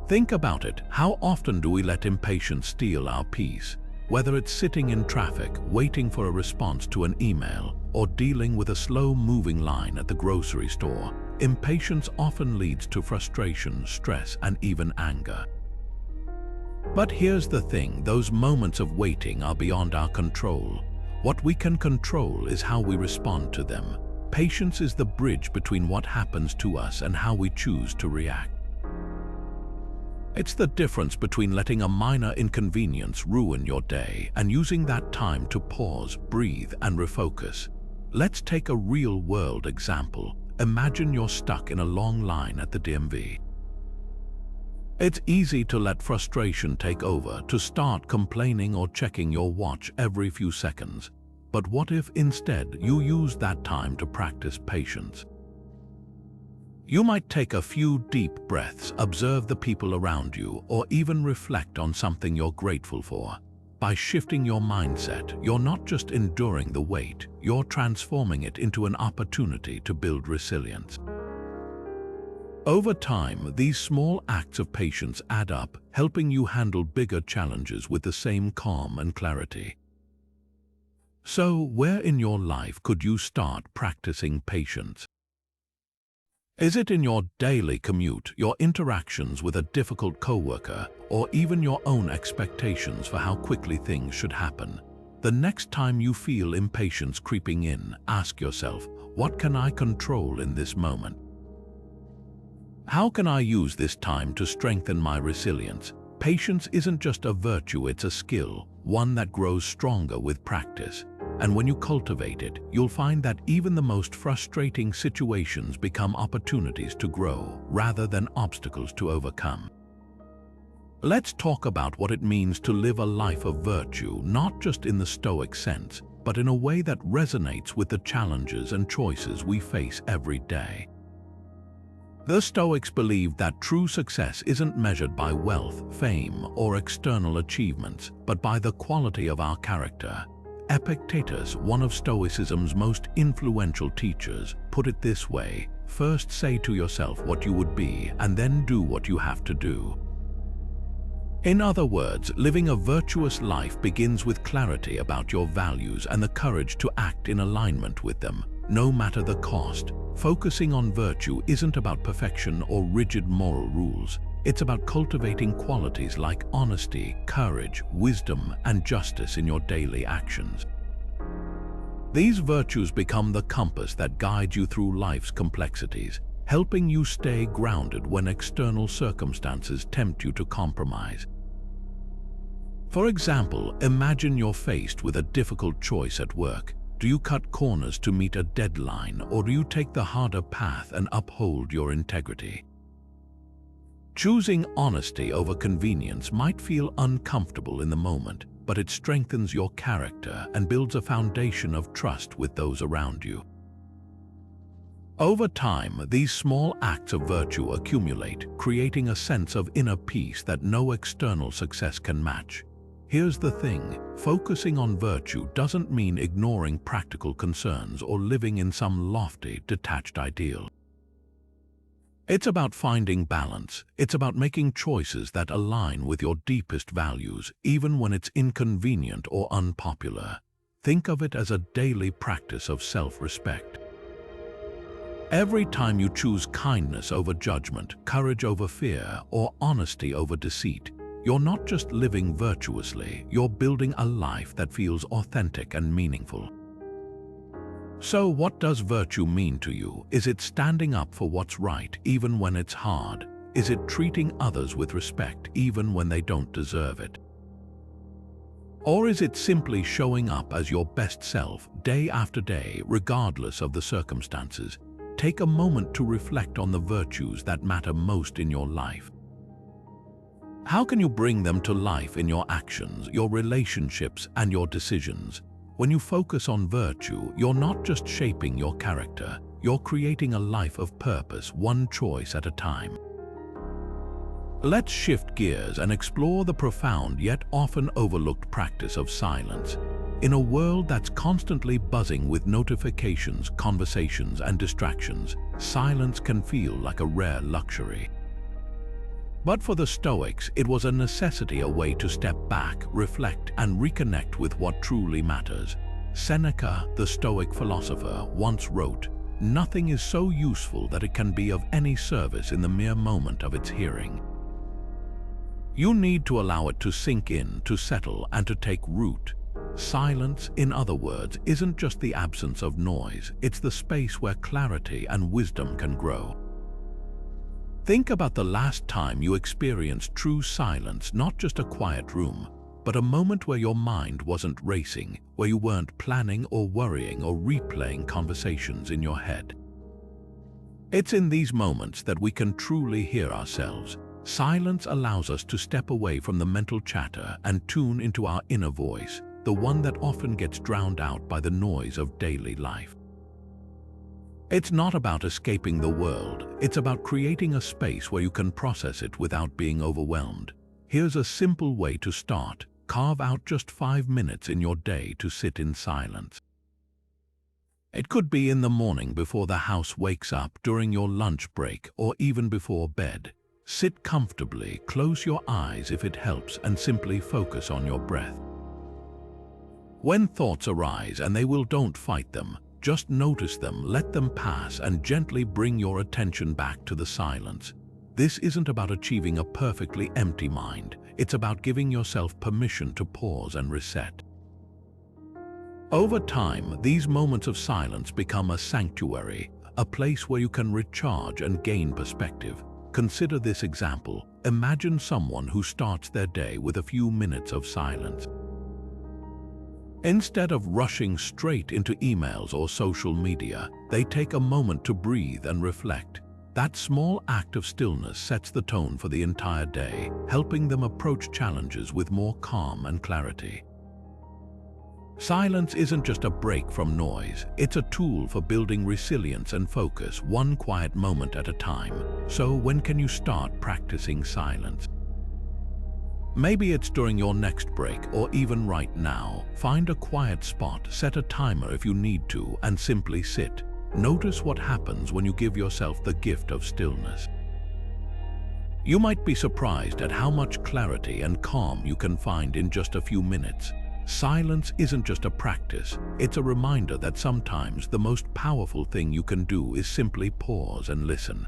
Think about it. How often do we let impatience steal our peace? Whether it's sitting in traffic, waiting for a response to an email, or dealing with a slow-moving line at the grocery store, impatience often leads to frustration, stress, and even anger. But here's the thing, those moments of waiting are beyond our control. What we can control is how we respond to them. Patience is the bridge between what happens to us and how we choose to react. It's the difference between letting a minor inconvenience ruin your day and using that time to pause, breathe, and refocus. Let's take a real-world example. Imagine you're stuck in a long line at the DMV. It's easy to let frustration take over, to start complaining or checking your watch every few seconds. But what if instead you use that time to practice patience? You might take a few deep breaths, observe the people around you, or even reflect on something you're grateful for. By shifting your mindset, you're not just enduring the wait, you're transforming it into an opportunity to build resilience. Over time, these small acts of patience add up, helping you handle bigger challenges with the same calm and clarity. So, where in your life could you start practicing patience? Is it in your daily commute, your interactions with a difficult coworker, or even your own expectations for how quickly things should happen? The next time you feel impatience creeping in, ask yourself, what can I control in this moment? How can I use this time to strengthen my resilience? Patience isn't just a virtue, it's a skill, one that grows stronger with practice. And when you cultivate it, you'll find that even the most frustrating situations become opportunities to grow, rather than obstacles to overcome. Let's talk about what it means to live a life of virtue, not just in the Stoic sense, but in a way that resonates with the challenges and choices we face every day. The Stoics believed that true success isn't measured by wealth, fame, or external achievements, but by the quality of our character. Epictetus, one of Stoicism's most influential teachers, put it this way: first say to yourself what you would be, and then do what you have to do. In other words, living a virtuous life begins with clarity about your values and the courage to act in alignment with them, no matter the cost. Focusing on virtue isn't about perfection or rigid moral rules. It's about cultivating qualities like honesty, courage, wisdom, and justice in your daily actions. These virtues become the compass that guides you through life's complexities, helping you stay grounded when external circumstances tempt you to compromise. For example, imagine you're faced with a difficult choice at work. Do you cut corners to meet a deadline, or do you take the harder path and uphold your integrity? Choosing honesty over convenience might feel uncomfortable in the moment, but it strengthens your character and builds a foundation of trust with those around you. Over time, these small acts of virtue accumulate, creating a sense of inner peace that no external success can match. Here's the thing, focusing on virtue doesn't mean ignoring practical concerns or living in some lofty, detached ideal. It's about finding balance. It's about making choices that align with your deepest values, even when it's inconvenient or unpopular. Think of it as a daily practice of self-respect. Every time you choose kindness over judgment, courage over fear, or honesty over deceit, you're not just living virtuously, you're building a life that feels authentic and meaningful. So what does virtue mean to you? Is it standing up for what's right, even when it's hard? Is it treating others with respect, even when they don't deserve it? Or is it simply showing up as your best self, day after day, regardless of the circumstances? Take a moment to reflect on the virtues that matter most in your life. How can you bring them to life in your actions, your relationships, and your decisions? When you focus on virtue, you're not just shaping your character, you're creating a life of purpose, one choice at a time. Let's shift gears and explore the profound yet often overlooked practice of silence. In a world that's constantly buzzing with notifications, conversations, and distractions, silence can feel like a rare luxury. But for the Stoics, it was a necessity, a way to step back, reflect, and reconnect with what truly matters. Seneca, the Stoic philosopher, once wrote, "Nothing is so useful that it can be of any service in the mere moment of its hearing." You need to allow it to sink in, to settle, and to take root. Silence, in other words, isn't just the absence of noise, it's the space where clarity and wisdom can grow. Think about the last time you experienced true silence, not just a quiet room, but a moment where your mind wasn't racing, where you weren't planning or worrying or replaying conversations in your head. It's in these moments that we can truly hear ourselves. Silence allows us to step away from the mental chatter and tune into our inner voice, the one that often gets drowned out by the noise of daily life. It's not about escaping the world, it's about creating a space where you can process it without being overwhelmed. Here's a simple way to start. Carve out just 5 minutes in your day to sit in silence. It could be in the morning before the house wakes up, during your lunch break, or even before bed. Sit comfortably, close your eyes if it helps, and simply focus on your breath. When thoughts arise, and they will, don't fight them. Just notice them, let them pass, and gently bring your attention back to the silence. This isn't about achieving a perfectly empty mind. It's about giving yourself permission to pause and reset. Over time, these moments of silence become a sanctuary, a place where you can recharge and gain perspective. Consider this example. Imagine someone who starts their day with a few minutes of silence. Instead of rushing straight into emails or social media, they take a moment to breathe and reflect. That small act of stillness sets the tone for the entire day, helping them approach challenges with more calm and clarity. Silence isn't just a break from noise, it's a tool for building resilience and focus, one quiet moment at a time. So when can you start practicing silence? Maybe it's during your next break, or even right now. Find a quiet spot, set a timer if you need to, and simply sit. Notice what happens when you give yourself the gift of stillness. You might be surprised at how much clarity and calm you can find in just a few minutes. Silence isn't just a practice, it's a reminder that sometimes the most powerful thing you can do is simply pause and listen.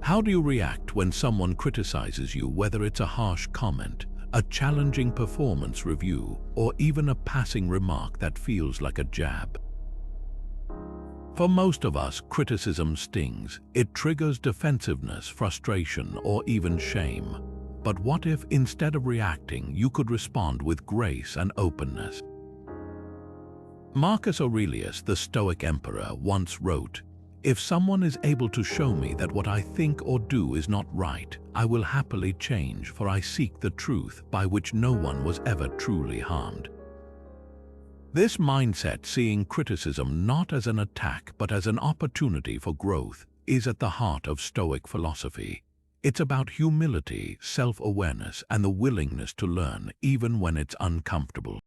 How do you react when someone criticizes you, whether it's a harsh comment, a challenging performance review, or even a passing remark that feels like a jab? For most of us, criticism stings. It triggers defensiveness, frustration, or even shame. But what if, instead of reacting, you could respond with grace and openness? Marcus Aurelius, the Stoic emperor, once wrote, "If someone is able to show me that what I think or do is not right, I will happily change, for I seek the truth by which no one was ever truly harmed." This mindset, seeing criticism not as an attack but as an opportunity for growth, is at the heart of Stoic philosophy. It's about humility, self-awareness, and the willingness to learn even when it's uncomfortable.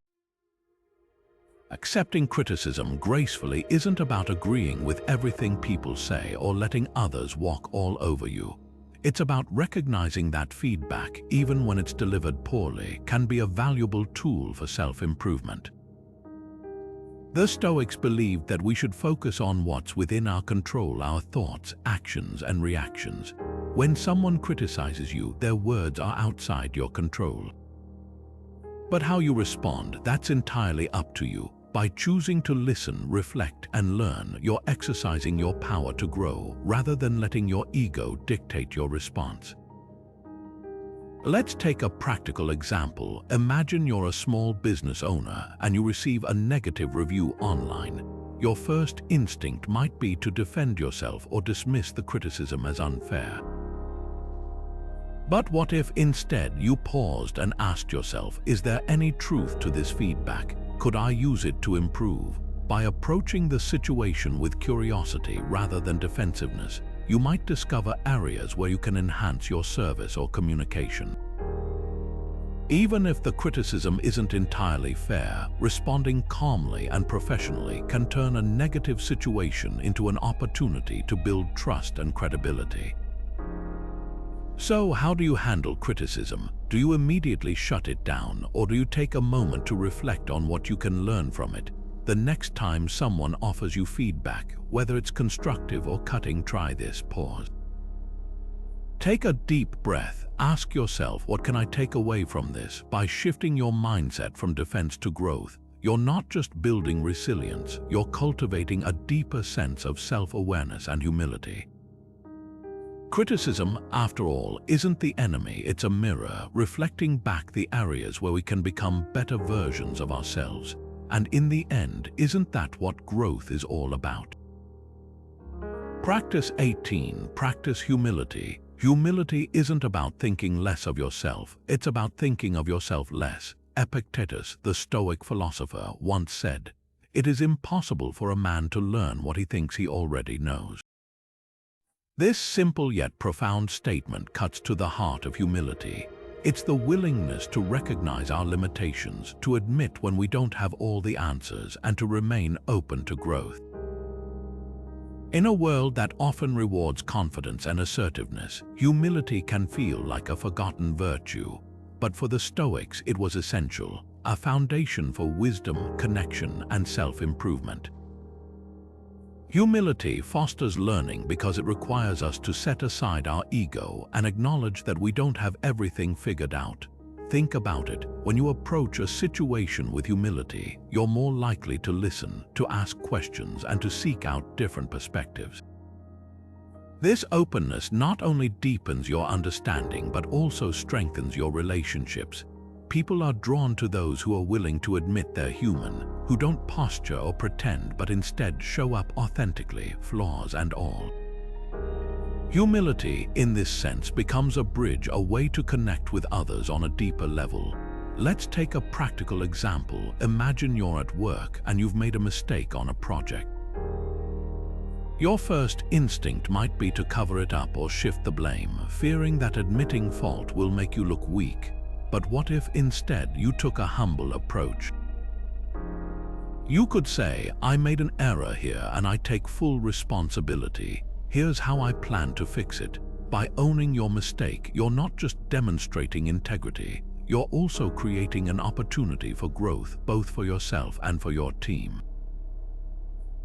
Accepting criticism gracefully isn't about agreeing with everything people say or letting others walk all over you. It's about recognizing that feedback, even when it's delivered poorly, can be a valuable tool for self-improvement. The Stoics believed that we should focus on what's within our control, our thoughts, actions, and reactions. When someone criticizes you, their words are outside your control. But how you respond, that's entirely up to you. By choosing to listen, reflect, and learn, you're exercising your power to grow, rather than letting your ego dictate your response. Let's take a practical example. Imagine you're a small business owner and you receive a negative review online. Your first instinct might be to defend yourself or dismiss the criticism as unfair. But what if instead you paused and asked yourself, is there any truth to this feedback? Could I use it to improve? By approaching the situation with curiosity rather than defensiveness, you might discover areas where you can enhance your service or communication. Even if the criticism isn't entirely fair, responding calmly and professionally can turn a negative situation into an opportunity to build trust and credibility. So, how do you handle criticism? Do you immediately shut it down, or do you take a moment to reflect on what you can learn from it? The next time someone offers you feedback, whether it's constructive or cutting, try this pause. Take a deep breath. Ask yourself, what can I take away from this? By shifting your mindset from defense to growth, you're not just building resilience, you're cultivating a deeper sense of self-awareness and humility. Criticism, after all, isn't the enemy, it's a mirror, reflecting back the areas where we can become better versions of ourselves. And in the end, isn't that what growth is all about? Practice 18. Practice humility. Humility isn't about thinking less of yourself, it's about thinking of yourself less. Epictetus, the Stoic philosopher, once said, "It is impossible for a man to learn what he thinks he already knows." This simple yet profound statement cuts to the heart of humility. It's the willingness to recognize our limitations, to admit when we don't have all the answers, and to remain open to growth. In a world that often rewards confidence and assertiveness, humility can feel like a forgotten virtue. But for the Stoics, it was essential, a foundation for wisdom, connection, and self-improvement. Humility fosters learning because it requires us to set aside our ego and acknowledge that we don't have everything figured out. Think about it. When you approach a situation with humility, you're more likely to listen, to ask questions, and to seek out different perspectives. This openness not only deepens your understanding but also strengthens your relationships. People are drawn to those who are willing to admit they're human, who don't posture or pretend but instead show up authentically, flaws and all. Humility, in this sense, becomes a bridge, a way to connect with others on a deeper level. Let's take a practical example. Imagine you're at work and you've made a mistake on a project. Your first instinct might be to cover it up or shift the blame, fearing that admitting fault will make you look weak. But what if instead you took a humble approach? You could say, "I made an error here and I take full responsibility. Here's how I plan to fix it." By owning your mistake, you're not just demonstrating integrity, you're also creating an opportunity for growth, both for yourself and for your team.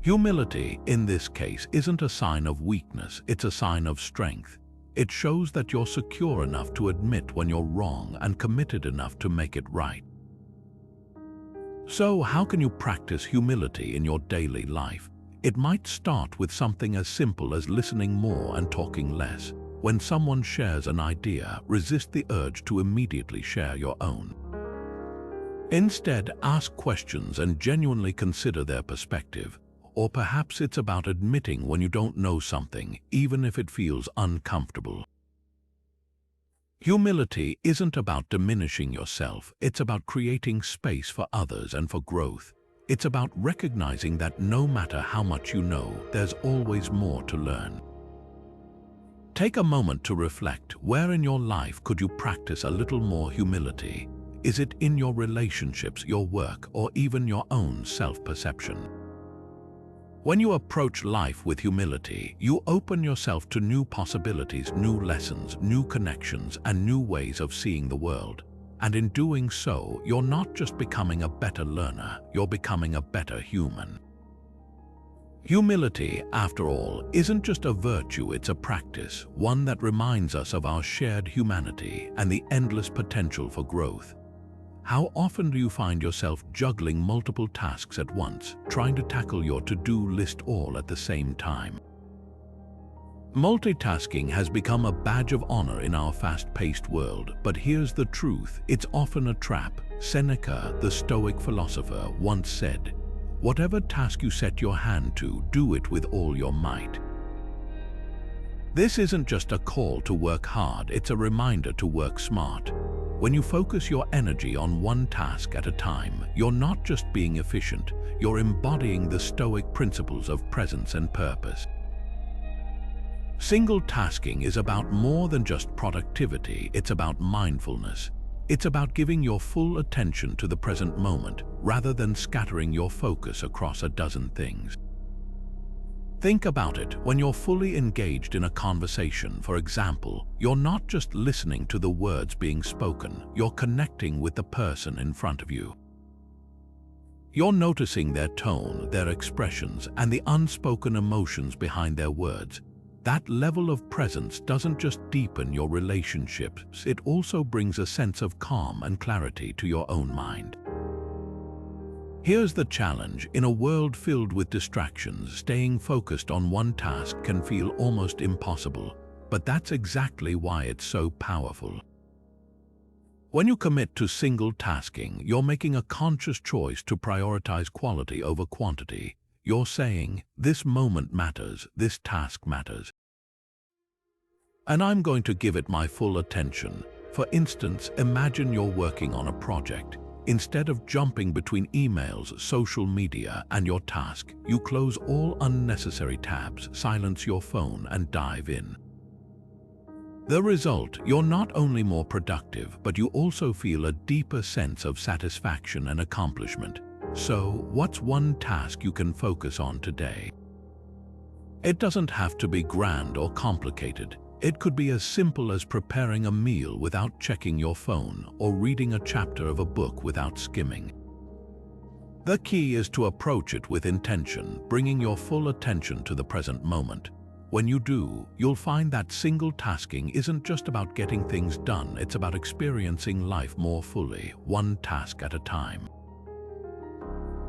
Humility, in this case, isn't a sign of weakness, it's a sign of strength. It shows that you're secure enough to admit when you're wrong and committed enough to make it right. So, how can you practice humility in your daily life? It might start with something as simple as listening more and talking less. When someone shares an idea, resist the urge to immediately share your own. Instead, ask questions and genuinely consider their perspective. Or perhaps it's about admitting when you don't know something, even if it feels uncomfortable. Humility isn't about diminishing yourself, it's about creating space for others and for growth. It's about recognizing that no matter how much you know, there's always more to learn. Take a moment to reflect. Where in your life could you practice a little more humility? Is it in your relationships, your work, or even your own self-perception? When you approach life with humility, you open yourself to new possibilities, new lessons, new connections, and new ways of seeing the world. And in doing so, you're not just becoming a better learner, you're becoming a better human. Humility, after all, isn't just a virtue, it's a practice, one that reminds us of our shared humanity and the endless potential for growth. How often do you find yourself juggling multiple tasks at once, trying to tackle your to-do list all at the same time? Multitasking has become a badge of honor in our fast-paced world, but here's the truth, it's often a trap. Seneca, the Stoic philosopher, once said, "Whatever task you set your hand to, do it with all your might." This isn't just a call to work hard, it's a reminder to work smart. When you focus your energy on one task at a time, you're not just being efficient, you're embodying the Stoic principles of presence and purpose. Single tasking is about more than just productivity, it's about mindfulness. It's about giving your full attention to the present moment, rather than scattering your focus across a dozen things. Think about it. When you're fully engaged in a conversation, for example, you're not just listening to the words being spoken, you're connecting with the person in front of you. You're noticing their tone, their expressions, and the unspoken emotions behind their words. That level of presence doesn't just deepen your relationships, it also brings a sense of calm and clarity to your own mind. Here's the challenge. In a world filled with distractions, staying focused on one task can feel almost impossible, but that's exactly why it's so powerful. When you commit to single tasking, you're making a conscious choice to prioritize quality over quantity. You're saying, this moment matters, this task matters, and I'm going to give it my full attention. For instance, imagine you're working on a project. Instead of jumping between emails, social media, and your task, you close all unnecessary tabs, silence your phone, and dive in. The result, you're not only more productive, but you also feel a deeper sense of satisfaction and accomplishment. So, what's one task you can focus on today? It doesn't have to be grand or complicated. It could be as simple as preparing a meal without checking your phone or reading a chapter of a book without skimming. The key is to approach it with intention, bringing your full attention to the present moment. When you do, you'll find that single tasking isn't just about getting things done, it's about experiencing life more fully, one task at a time.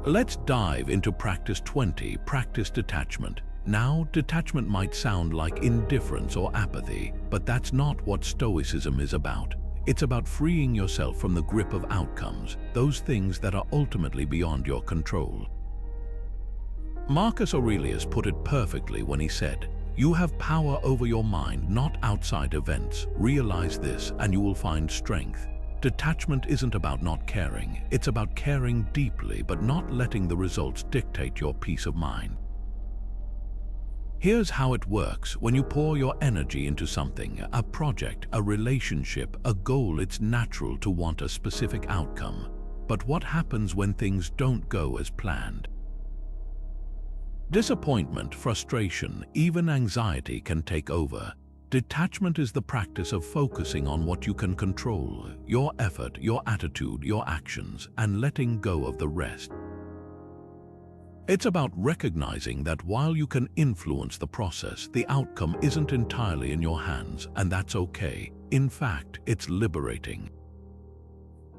Let's dive into practice 20, practice detachment. Now, detachment might sound like indifference or apathy, but that's not what Stoicism is about. It's about freeing yourself from the grip of outcomes, those things that are ultimately beyond your control. Marcus Aurelius put it perfectly when he said, "You have power over your mind, not outside events. Realize this, and you will find strength." Detachment isn't about not caring, it's about caring deeply but not letting the results dictate your peace of mind. Here's how it works. When you pour your energy into something, a project, a relationship, a goal, it's natural to want a specific outcome. But what happens when things don't go as planned? Disappointment, frustration, even anxiety can take over. Detachment is the practice of focusing on what you can control, your effort, your attitude, your actions, and letting go of the rest. It's about recognizing that while you can influence the process, the outcome isn't entirely in your hands, and that's okay. In fact, it's liberating.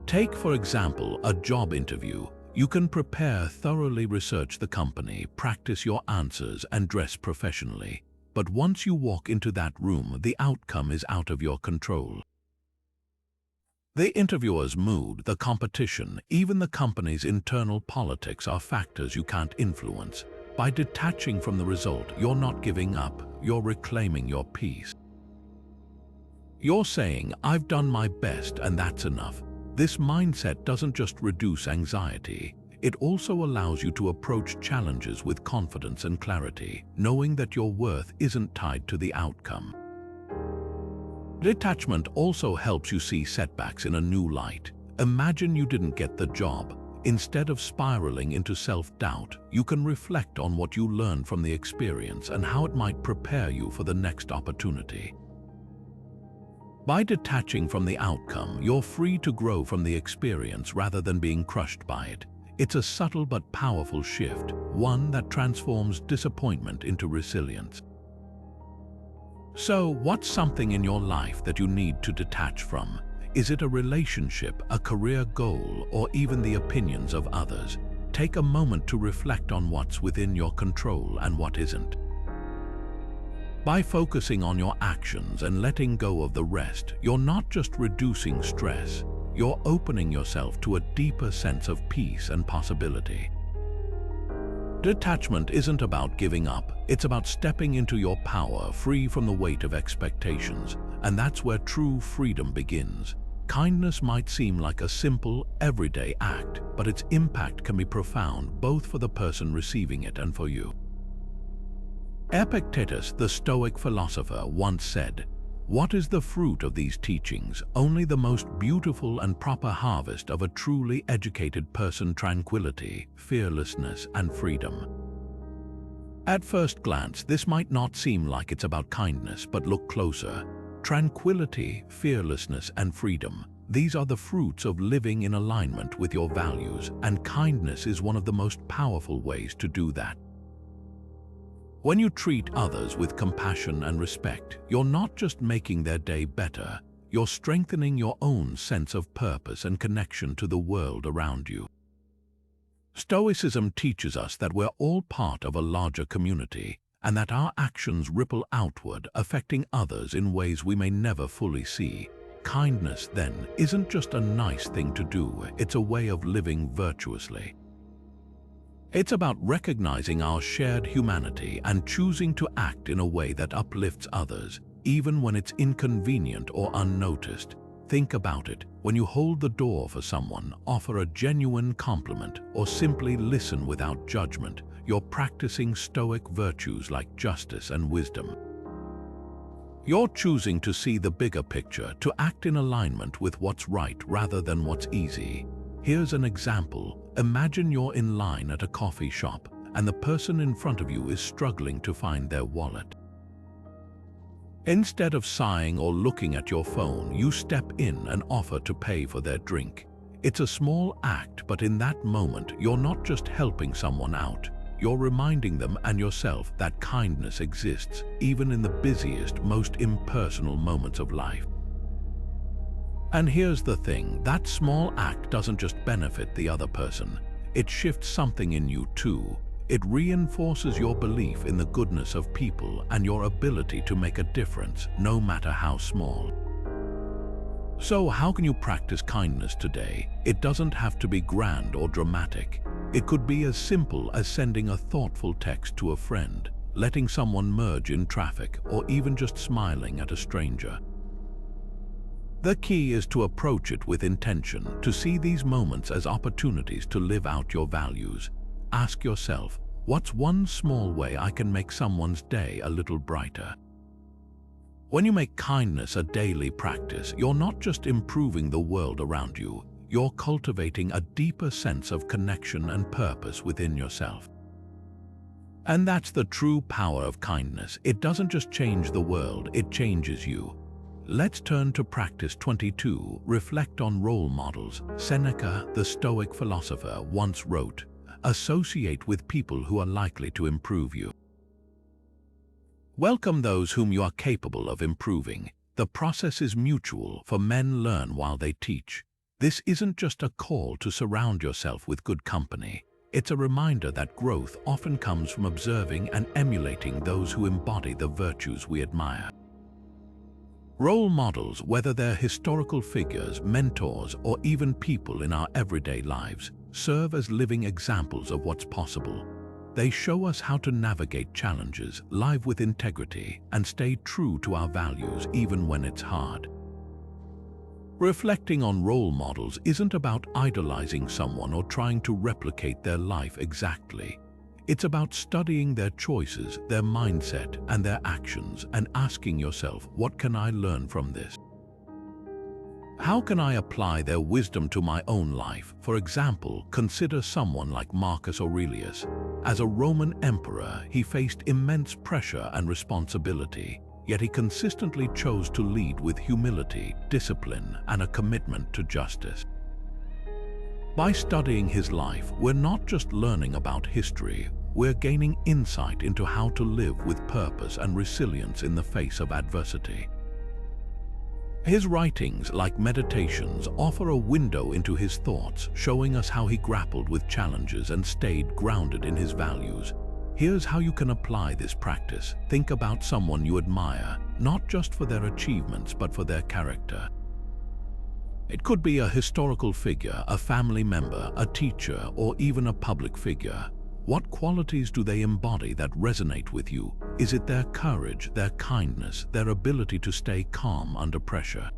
Take, for example, a job interview. You can prepare, thoroughly research the company, practice your answers, and dress professionally. But once you walk into that room, the outcome is out of your control. The interviewer's mood, the competition, even the company's internal politics are factors you can't influence. By detaching from the result, you're not giving up, you're reclaiming your peace. You're saying, "I've done my best and that's enough." This mindset doesn't just reduce anxiety, it also allows you to approach challenges with confidence and clarity, knowing that your worth isn't tied to the outcome. Detachment also helps you see setbacks in a new light. Imagine you didn't get the job. Instead of spiraling into self-doubt, you can reflect on what you learned from the experience and how it might prepare you for the next opportunity. By detaching from the outcome, you're free to grow from the experience rather than being crushed by it. It's a subtle but powerful shift, one that transforms disappointment into resilience. So, what's something in your life that you need to detach from? Is it a relationship, a career goal, or even the opinions of others? Take a moment to reflect on what's within your control and what isn't. By focusing on your actions and letting go of the rest, you're not just reducing stress, you're opening yourself to a deeper sense of peace and possibility. Detachment isn't about giving up, it's about stepping into your power, free from the weight of expectations, and that's where true freedom begins. Kindness might seem like a simple, everyday act, but its impact can be profound both for the person receiving it and for you. Epictetus, the Stoic philosopher, once said, "What is the fruit of these teachings? Only the most beautiful and proper harvest of a truly educated person: tranquility, fearlessness, and freedom." At first glance, this might not seem like it's about kindness, but look closer. Tranquility, fearlessness, and freedom. These are the fruits of living in alignment with your values, and kindness is one of the most powerful ways to do that. When you treat others with compassion and respect, you're not just making their day better, you're strengthening your own sense of purpose and connection to the world around you. Stoicism teaches us that we're all part of a larger community, and that our actions ripple outward, affecting others in ways we may never fully see. Kindness, then, isn't just a nice thing to do, it's a way of living virtuously. It's about recognizing our shared humanity and choosing to act in a way that uplifts others, even when it's inconvenient or unnoticed. Think about it. When you hold the door for someone, offer a genuine compliment, or simply listen without judgment, you're practicing Stoic virtues like justice and wisdom. You're choosing to see the bigger picture, to act in alignment with what's right rather than what's easy. Here's an example. Imagine you're in line at a coffee shop and the person in front of you is struggling to find their wallet. Instead of sighing or looking at your phone, you step in and offer to pay for their drink. It's a small act, but in that moment, you're not just helping someone out. You're reminding them and yourself that kindness exists, even in the busiest, most impersonal moments of life. And here's the thing, that small act doesn't just benefit the other person. It shifts something in you too. It reinforces your belief in the goodness of people and your ability to make a difference, no matter how small. So how can you practice kindness today? It doesn't have to be grand or dramatic. It could be as simple as sending a thoughtful text to a friend, letting someone merge in traffic, or even just smiling at a stranger. The key is to approach it with intention, to see these moments as opportunities to live out your values. Ask yourself, what's one small way I can make someone's day a little brighter? When you make kindness a daily practice, you're not just improving the world around you, you're cultivating a deeper sense of connection and purpose within yourself. And that's the true power of kindness. It doesn't just change the world, it changes you. Let's turn to practice 22, reflect on role models. Seneca, the Stoic philosopher, once wrote, "Associate with people who are likely to improve you. Welcome those whom you are capable of improving. The process is mutual, for men learn while they teach." This isn't just a call to surround yourself with good company. It's a reminder that growth often comes from observing and emulating those who embody the virtues we admire. Role models, whether they're historical figures, mentors, or even people in our everyday lives, serve as living examples of what's possible. They show us how to navigate challenges, live with integrity, and stay true to our values even when it's hard. Reflecting on role models isn't about idolizing someone or trying to replicate their life exactly. It's about studying their choices, their mindset, and their actions, and asking yourself, what can I learn from this? How can I apply their wisdom to my own life? For example, consider someone like Marcus Aurelius. As a Roman emperor, he faced immense pressure and responsibility, yet he consistently chose to lead with humility, discipline, and a commitment to justice. By studying his life, we're not just learning about history, we're gaining insight into how to live with purpose and resilience in the face of adversity. His writings, like Meditations, offer a window into his thoughts, showing us how he grappled with challenges and stayed grounded in his values. Here's how you can apply this practice. Think about someone you admire, not just for their achievements, but for their character. It could be a historical figure, a family member, a teacher, or even a public figure. What qualities do they embody that resonate with you? Is it their courage, their kindness, their ability to stay calm under pressure?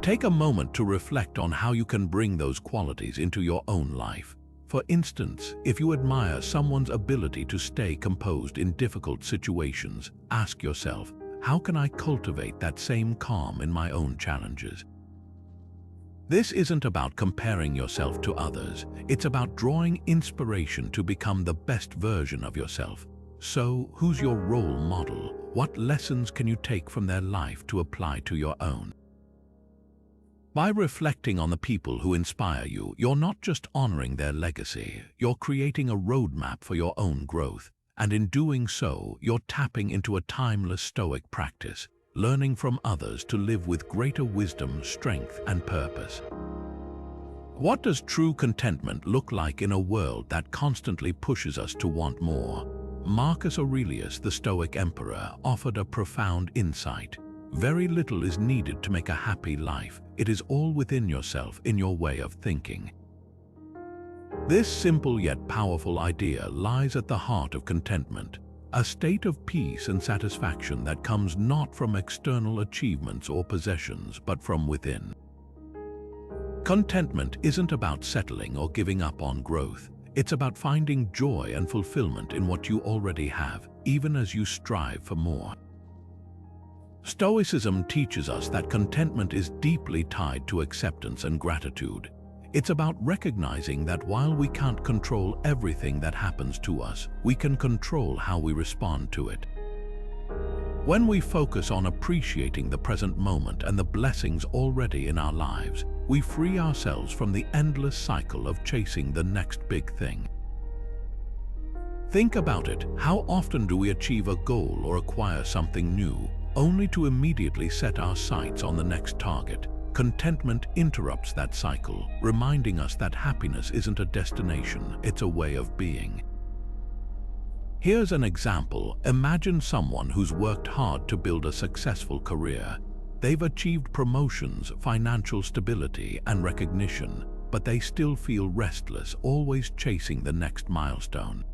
Take a moment to reflect on how you can bring those qualities into your own life. For instance, if you admire someone's ability to stay composed in difficult situations, ask yourself, how can I cultivate that same calm in my own challenges? This isn't about comparing yourself to others. It's about drawing inspiration to become the best version of yourself. So, who's your role model? What lessons can you take from their life to apply to your own? By reflecting on the people who inspire you, you're not just honoring their legacy, you're creating a roadmap for your own growth. And in doing so, you're tapping into a timeless Stoic practice, learning from others to live with greater wisdom, strength, and purpose. What does true contentment look like in a world that constantly pushes us to want more? Marcus Aurelius, the Stoic emperor, offered a profound insight. Very little is needed to make a happy life. It is all within yourself, in your way of thinking. This simple yet powerful idea lies at the heart of contentment, a state of peace and satisfaction that comes not from external achievements or possessions, but from within. Contentment isn't about settling or giving up on growth. It's about finding joy and fulfillment in what you already have, even as you strive for more. Stoicism teaches us that contentment is deeply tied to acceptance and gratitude. It's about recognizing that while we can't control everything that happens to us, we can control how we respond to it. When we focus on appreciating the present moment and the blessings already in our lives, we free ourselves from the endless cycle of chasing the next big thing. Think about it. How often do we achieve a goal or acquire something new, only to immediately set our sights on the next target? Contentment interrupts that cycle, reminding us that happiness isn't a destination, it's a way of being. Here's an example. Imagine someone who's worked hard to build a successful career. They've achieved promotions, financial stability, and recognition, but they still feel restless, always chasing the next milestone.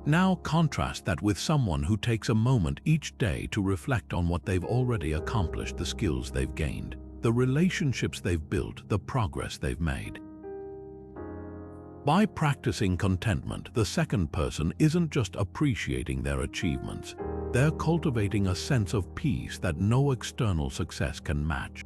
Now contrast that with someone who takes a moment each day to reflect on what they've already accomplished, the skills they've gained, the relationships they've built, the progress they've made. By practicing contentment, the second person isn't just appreciating their achievements, they're cultivating a sense of peace that no external success can match.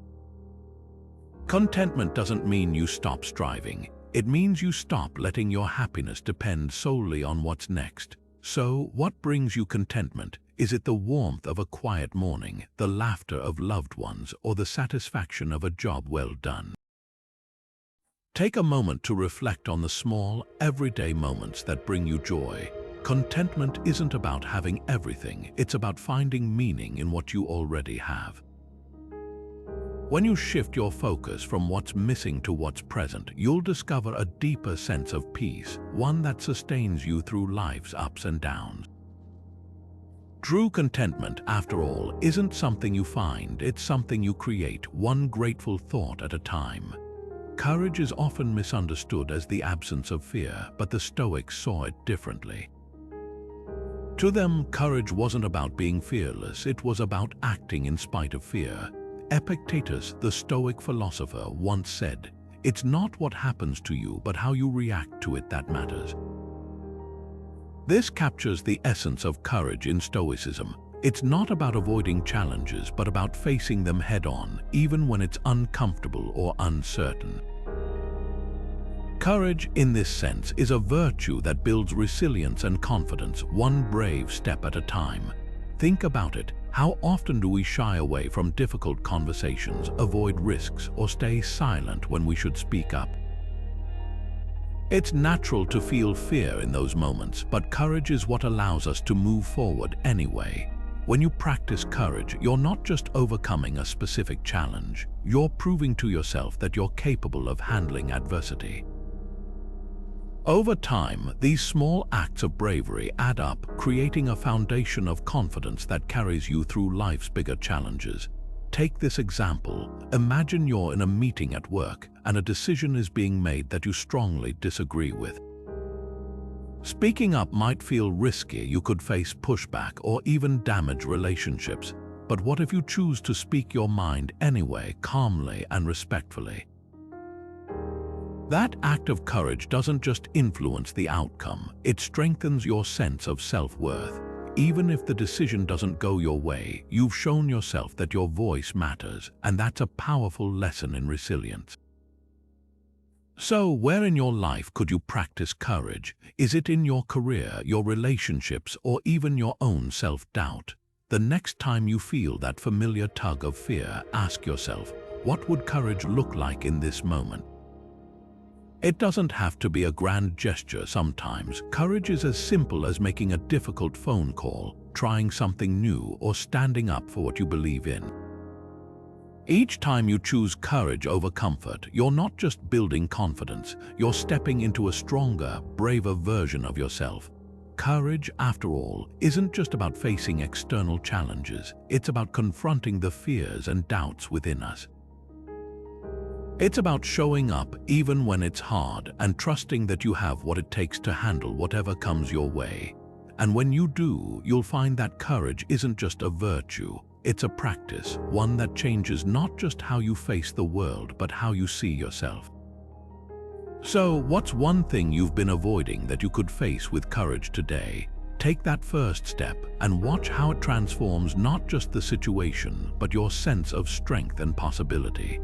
Contentment doesn't mean you stop striving. It means you stop letting your happiness depend solely on what's next. So, what brings you contentment? Is it the warmth of a quiet morning, the laughter of loved ones, or the satisfaction of a job well done? Take a moment to reflect on the small, everyday moments that bring you joy. Contentment isn't about having everything, it's about finding meaning in what you already have. When you shift your focus from what's missing to what's present, you'll discover a deeper sense of peace, one that sustains you through life's ups and downs. True contentment, after all, isn't something you find, it's something you create, one grateful thought at a time. Courage is often misunderstood as the absence of fear, but the Stoics saw it differently. To them, courage wasn't about being fearless, it was about acting in spite of fear. Epictetus, the Stoic philosopher, once said, "It's not what happens to you, but how you react to it that matters." This captures the essence of courage in Stoicism. It's not about avoiding challenges, but about facing them head-on, even when it's uncomfortable or uncertain. Courage, in this sense, is a virtue that builds resilience and confidence, one brave step at a time. Think about it. How often do we shy away from difficult conversations, avoid risks, or stay silent when we should speak up? It's natural to feel fear in those moments, but courage is what allows us to move forward anyway. When you practice courage, you're not just overcoming a specific challenge, you're proving to yourself that you're capable of handling adversity. Over time, these small acts of bravery add up, creating a foundation of confidence that carries you through life's bigger challenges. Take this example. Imagine you're in a meeting at work and a decision is being made that you strongly disagree with. Speaking up might feel risky, you could face pushback or even damage relationships. But what if you choose to speak your mind anyway, calmly and respectfully? That act of courage doesn't just influence the outcome, it strengthens your sense of self-worth. Even if the decision doesn't go your way, you've shown yourself that your voice matters, and that's a powerful lesson in resilience. So, where in your life could you practice courage? Is it in your career, your relationships, or even your own self-doubt? The next time you feel that familiar tug of fear, ask yourself, what would courage look like in this moment? It doesn't have to be a grand gesture sometimes. Courage is as simple as making a difficult phone call, trying something new, or standing up for what you believe in. Each time you choose courage over comfort, you're not just building confidence, you're stepping into a stronger, braver version of yourself. Courage, after all, isn't just about facing external challenges, it's about confronting the fears and doubts within us. It's about showing up even when it's hard and trusting that you have what it takes to handle whatever comes your way. And when you do, you'll find that courage isn't just a virtue, it's a practice, one that changes not just how you face the world, but how you see yourself. So, what's one thing you've been avoiding that you could face with courage today? Take that first step and watch how it transforms not just the situation, but your sense of strength and possibility.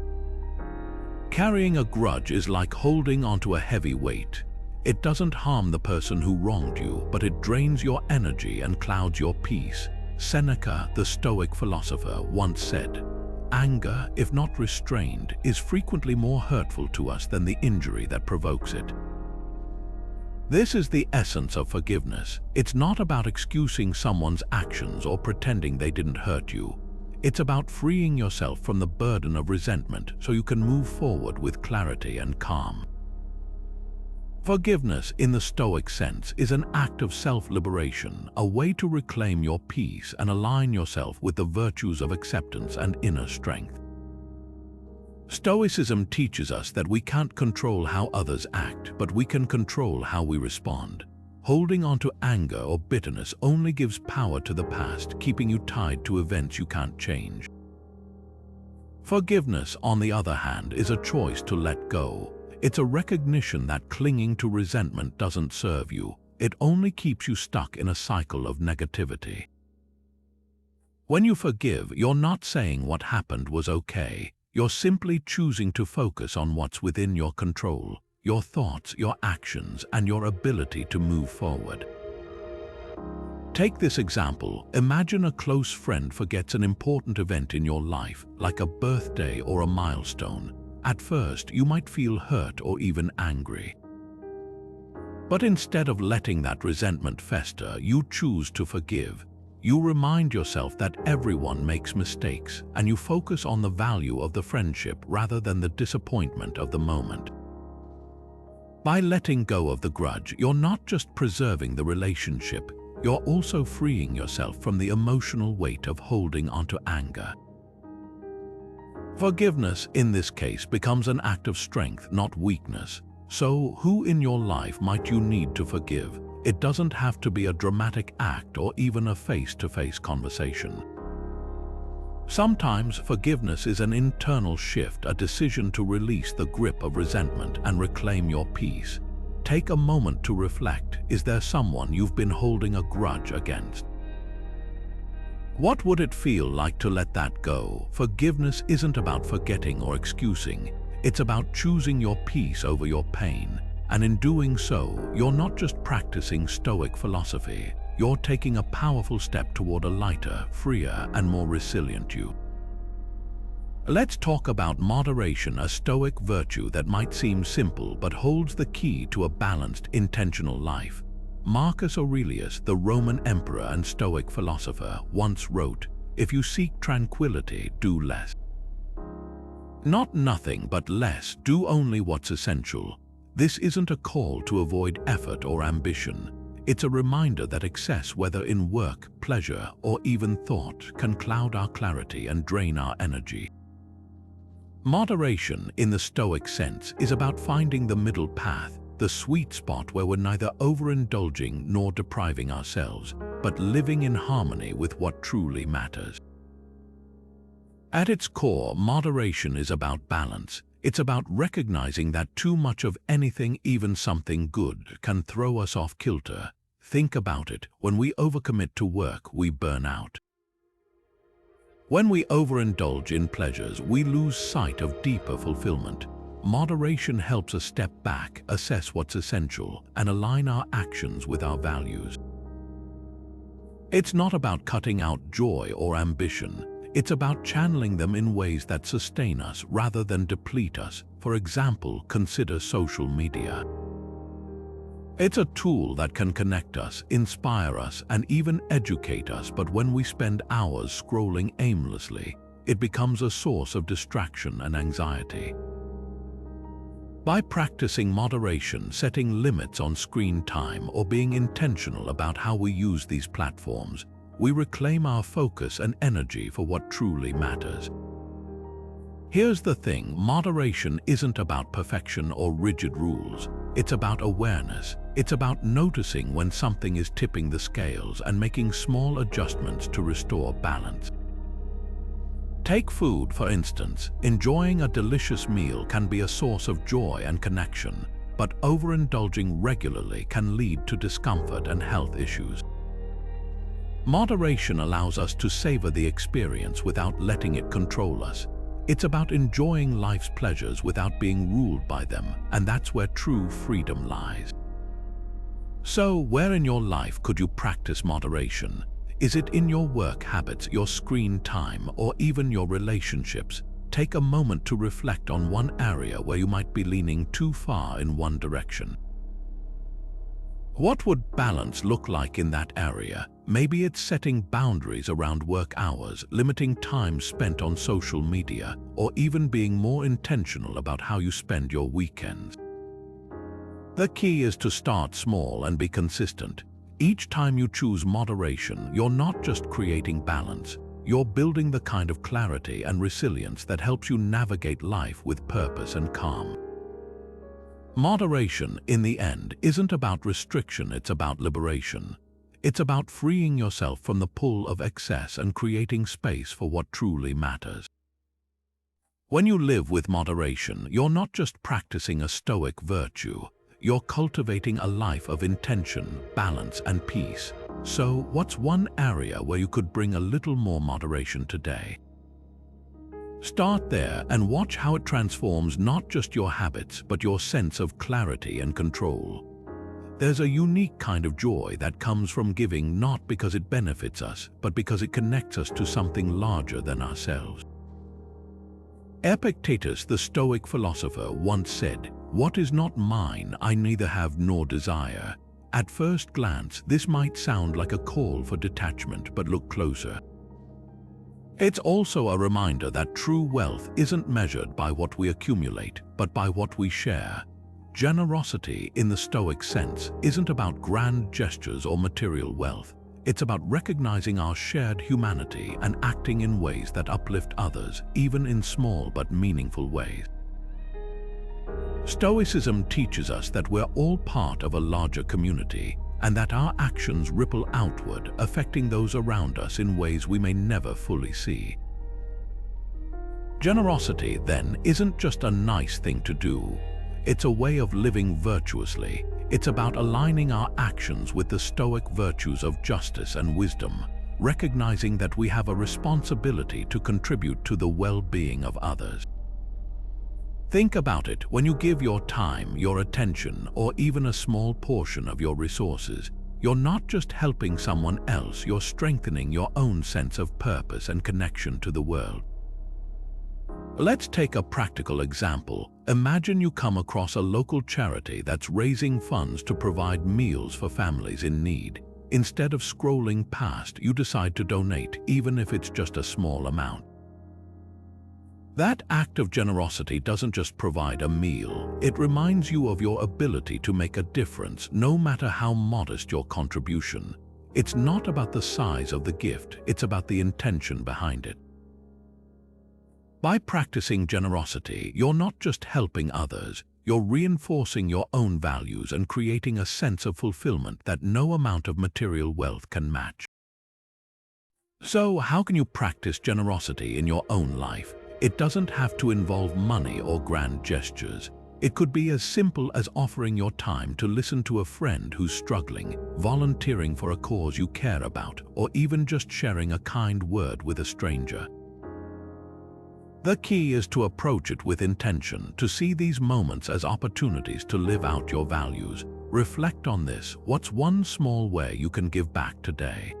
Carrying a grudge is like holding onto a heavy weight. It doesn't harm the person who wronged you, but it drains your energy and clouds your peace. Seneca, the Stoic philosopher, once said, "Anger, if not restrained, is frequently more hurtful to us than the injury that provokes it." This is the essence of forgiveness. It's not about excusing someone's actions or pretending they didn't hurt you. It's about freeing yourself from the burden of resentment so you can move forward with clarity and calm. Forgiveness, in the Stoic sense, is an act of self-liberation, a way to reclaim your peace and align yourself with the virtues of acceptance and inner strength. Stoicism teaches us that we can't control how others act, but we can control how we respond. Holding on to anger or bitterness only gives power to the past, keeping you tied to events you can't change. Forgiveness, on the other hand, is a choice to let go. It's a recognition that clinging to resentment doesn't serve you. It only keeps you stuck in a cycle of negativity. When you forgive, you're not saying what happened was okay. You're simply choosing to focus on what's within your control, your thoughts, your actions, and your ability to move forward. Take this example. Imagine a close friend forgets an important event in your life, like a birthday or a milestone. At first, you might feel hurt or even angry. But instead of letting that resentment fester, you choose to forgive. You remind yourself that everyone makes mistakes, and you focus on the value of the friendship rather than the disappointment of the moment. By letting go of the grudge, you're not just preserving the relationship, you're also freeing yourself from the emotional weight of holding onto anger. Forgiveness, in this case, becomes an act of strength, not weakness. So, who in your life might you need to forgive? It doesn't have to be a dramatic act or even a face-to-face conversation. Sometimes forgiveness is an internal shift, a decision to release the grip of resentment and reclaim your peace. Take a moment to reflect. Is there someone you've been holding a grudge against? What would it feel like to let that go? Forgiveness isn't about forgetting or excusing. It's about choosing your peace over your pain. And in doing so, you're not just practicing Stoic philosophy. You're taking a powerful step toward a lighter, freer, and more resilient you. Let's talk about moderation, a Stoic virtue that might seem simple but holds the key to a balanced, intentional life. Marcus Aurelius, the Roman emperor and Stoic philosopher, once wrote, "If you seek tranquility, do less." Not nothing, but less. Do only what's essential. This isn't a call to avoid effort or ambition. It's a reminder that excess, whether in work, pleasure, or even thought, can cloud our clarity and drain our energy. Moderation, in the Stoic sense, is about finding the middle path, the sweet spot where we're neither overindulging nor depriving ourselves, but living in harmony with what truly matters. At its core, moderation is about balance. It's about recognizing that too much of anything, even something good, can throw us off kilter. Think about it. When we overcommit to work, we burn out. When we overindulge in pleasures, we lose sight of deeper fulfillment. Moderation helps us step back, assess what's essential, and align our actions with our values. It's not about cutting out joy or ambition. It's about channeling them in ways that sustain us rather than deplete us. For example, consider social media. It's a tool that can connect us, inspire us, and even educate us, but when we spend hours scrolling aimlessly, it becomes a source of distraction and anxiety. By practicing moderation, setting limits on screen time, or being intentional about how we use these platforms, we reclaim our focus and energy for what truly matters. Here's the thing, moderation isn't about perfection or rigid rules. It's about awareness. It's about noticing when something is tipping the scales and making small adjustments to restore balance. Take food, for instance. Enjoying a delicious meal can be a source of joy and connection, but overindulging regularly can lead to discomfort and health issues. Moderation allows us to savor the experience without letting it control us. It's about enjoying life's pleasures without being ruled by them, and that's where true freedom lies. So, where in your life could you practice moderation? Is it in your work habits, your screen time, or even your relationships? Take a moment to reflect on one area where you might be leaning too far in one direction. What would balance look like in that area? Maybe it's setting boundaries around work hours, limiting time spent on social media, or even being more intentional about how you spend your weekends. The key is to start small and be consistent. Each time you choose moderation, you're not just creating balance, you're building the kind of clarity and resilience that helps you navigate life with purpose and calm. Moderation, in the end, isn't about restriction, it's about liberation. It's about freeing yourself from the pull of excess and creating space for what truly matters. When you live with moderation, you're not just practicing a Stoic virtue, you're cultivating a life of intention, balance, and peace. So, what's one area where you could bring a little more moderation today? Start there and watch how it transforms not just your habits, but your sense of clarity and control. There's a unique kind of joy that comes from giving, not because it benefits us, but because it connects us to something larger than ourselves. Epictetus, the Stoic philosopher, once said, "What is not mine, I neither have nor desire." At first glance, this might sound like a call for detachment, but look closer. It's also a reminder that true wealth isn't measured by what we accumulate, but by what we share. Generosity, in the Stoic sense, isn't about grand gestures or material wealth. It's about recognizing our shared humanity and acting in ways that uplift others, even in small but meaningful ways. Stoicism teaches us that we're all part of a larger community, and that our actions ripple outward, affecting those around us in ways we may never fully see. Generosity, then, isn't just a nice thing to do. It's a way of living virtuously. It's about aligning our actions with the Stoic virtues of justice and wisdom, recognizing that we have a responsibility to contribute to the well-being of others. Think about it. When you give your time, your attention, or even a small portion of your resources, you're not just helping someone else, you're strengthening your own sense of purpose and connection to the world. Let's take a practical example. Imagine you come across a local charity that's raising funds to provide meals for families in need. Instead of scrolling past, you decide to donate, even if it's just a small amount. That act of generosity doesn't just provide a meal, it reminds you of your ability to make a difference, no matter how modest your contribution. It's not about the size of the gift, it's about the intention behind it. By practicing generosity, you're not just helping others, you're reinforcing your own values and creating a sense of fulfillment that no amount of material wealth can match. So, how can you practice generosity in your own life? It doesn't have to involve money or grand gestures. It could be as simple as offering your time to listen to a friend who's struggling, volunteering for a cause you care about, or even just sharing a kind word with a stranger. The key is to approach it with intention, to see these moments as opportunities to live out your values. Reflect on this. What's one small way you can give back today?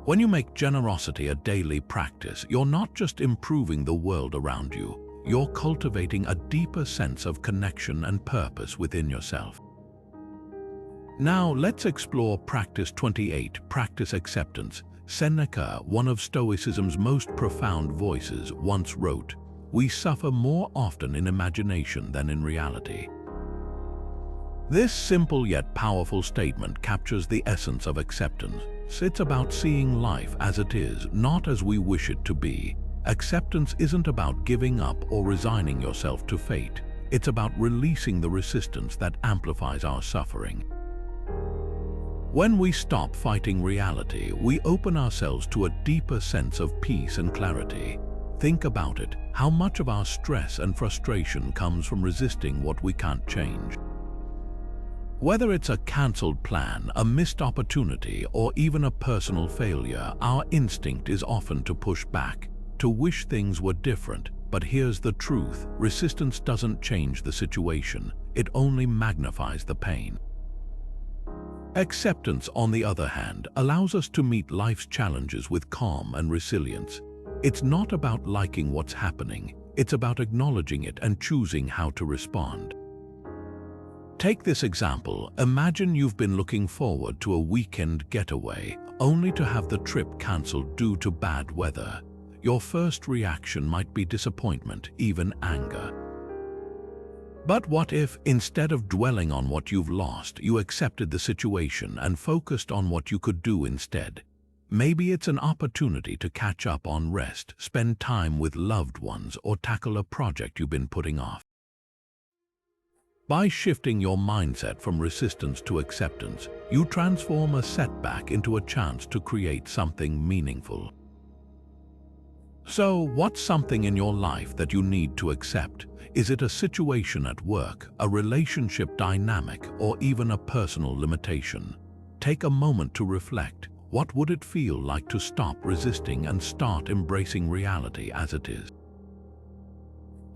When you make generosity a daily practice, you're not just improving the world around you, you're cultivating a deeper sense of connection and purpose within yourself. Now let's explore practice 28, practice acceptance. Seneca, one of Stoicism's most profound voices, once wrote, "We suffer more often in imagination than in reality." This simple yet powerful statement captures the essence of acceptance. It's about seeing life as it is, not as we wish it to be. Acceptance isn't about giving up or resigning yourself to fate. It's about releasing the resistance that amplifies our suffering. When we stop fighting reality, we open ourselves to a deeper sense of peace and clarity. Think about it. How much of our stress and frustration comes from resisting what we can't change? Whether it's a cancelled plan, a missed opportunity, or even a personal failure, our instinct is often to push back, to wish things were different. But here's the truth: resistance doesn't change the situation, it only magnifies the pain. Acceptance, on the other hand, allows us to meet life's challenges with calm and resilience. It's not about liking what's happening, it's about acknowledging it and choosing how to respond. Take this example. Imagine you've been looking forward to a weekend getaway, only to have the trip cancelled due to bad weather. Your first reaction might be disappointment, even anger. But what if, instead of dwelling on what you've lost, you accepted the situation and focused on what you could do instead? Maybe it's an opportunity to catch up on rest, spend time with loved ones, or tackle a project you've been putting off. By shifting your mindset from resistance to acceptance, you transform a setback into a chance to create something meaningful. So, what's something in your life that you need to accept? Is it a situation at work, a relationship dynamic, or even a personal limitation? Take a moment to reflect. What would it feel like to stop resisting and start embracing reality as it is?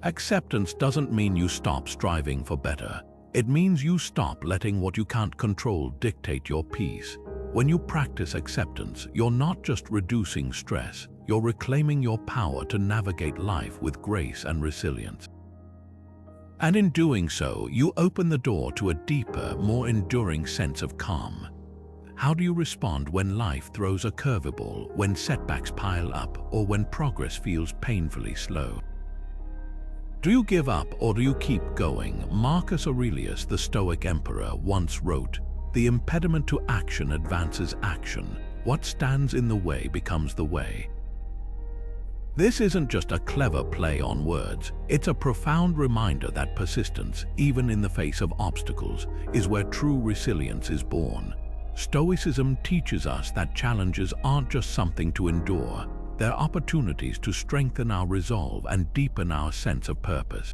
Acceptance doesn't mean you stop striving for better. It means you stop letting what you can't control dictate your peace. When you practice acceptance, you're not just reducing stress, you're reclaiming your power to navigate life with grace and resilience. And in doing so, you open the door to a deeper, more enduring sense of calm. How do you respond when life throws a curveball, when setbacks pile up, or when progress feels painfully slow? Do you give up or do you keep going? Marcus Aurelius, the Stoic emperor, once wrote, "The impediment to action advances action. What stands in the way becomes the way." This isn't just a clever play on words, it's a profound reminder that persistence, even in the face of obstacles, is where true resilience is born. Stoicism teaches us that challenges aren't just something to endure, they're opportunities to strengthen our resolve and deepen our sense of purpose.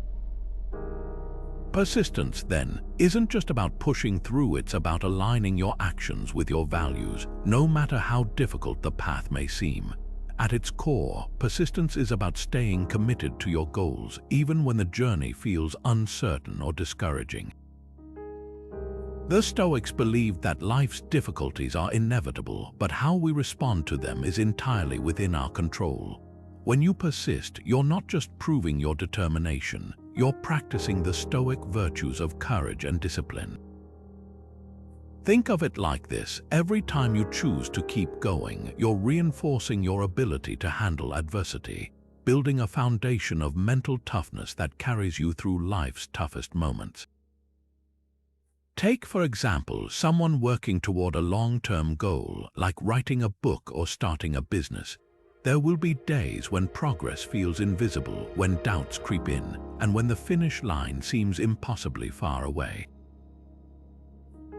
Persistence, then, isn't just about pushing through, it's about aligning your actions with your values, no matter how difficult the path may seem. At its core, persistence is about staying committed to your goals, even when the journey feels uncertain or discouraging. The Stoics believed that life's difficulties are inevitable, but how we respond to them is entirely within our control. When you persist, you're not just proving your determination, you're practicing the Stoic virtues of courage and discipline. Think of it like this: every time you choose to keep going, you're reinforcing your ability to handle adversity, building a foundation of mental toughness that carries you through life's toughest moments. Take, for example, someone working toward a long-term goal, like writing a book or starting a business. There will be days when progress feels invisible, when doubts creep in, and when the finish line seems impossibly far away.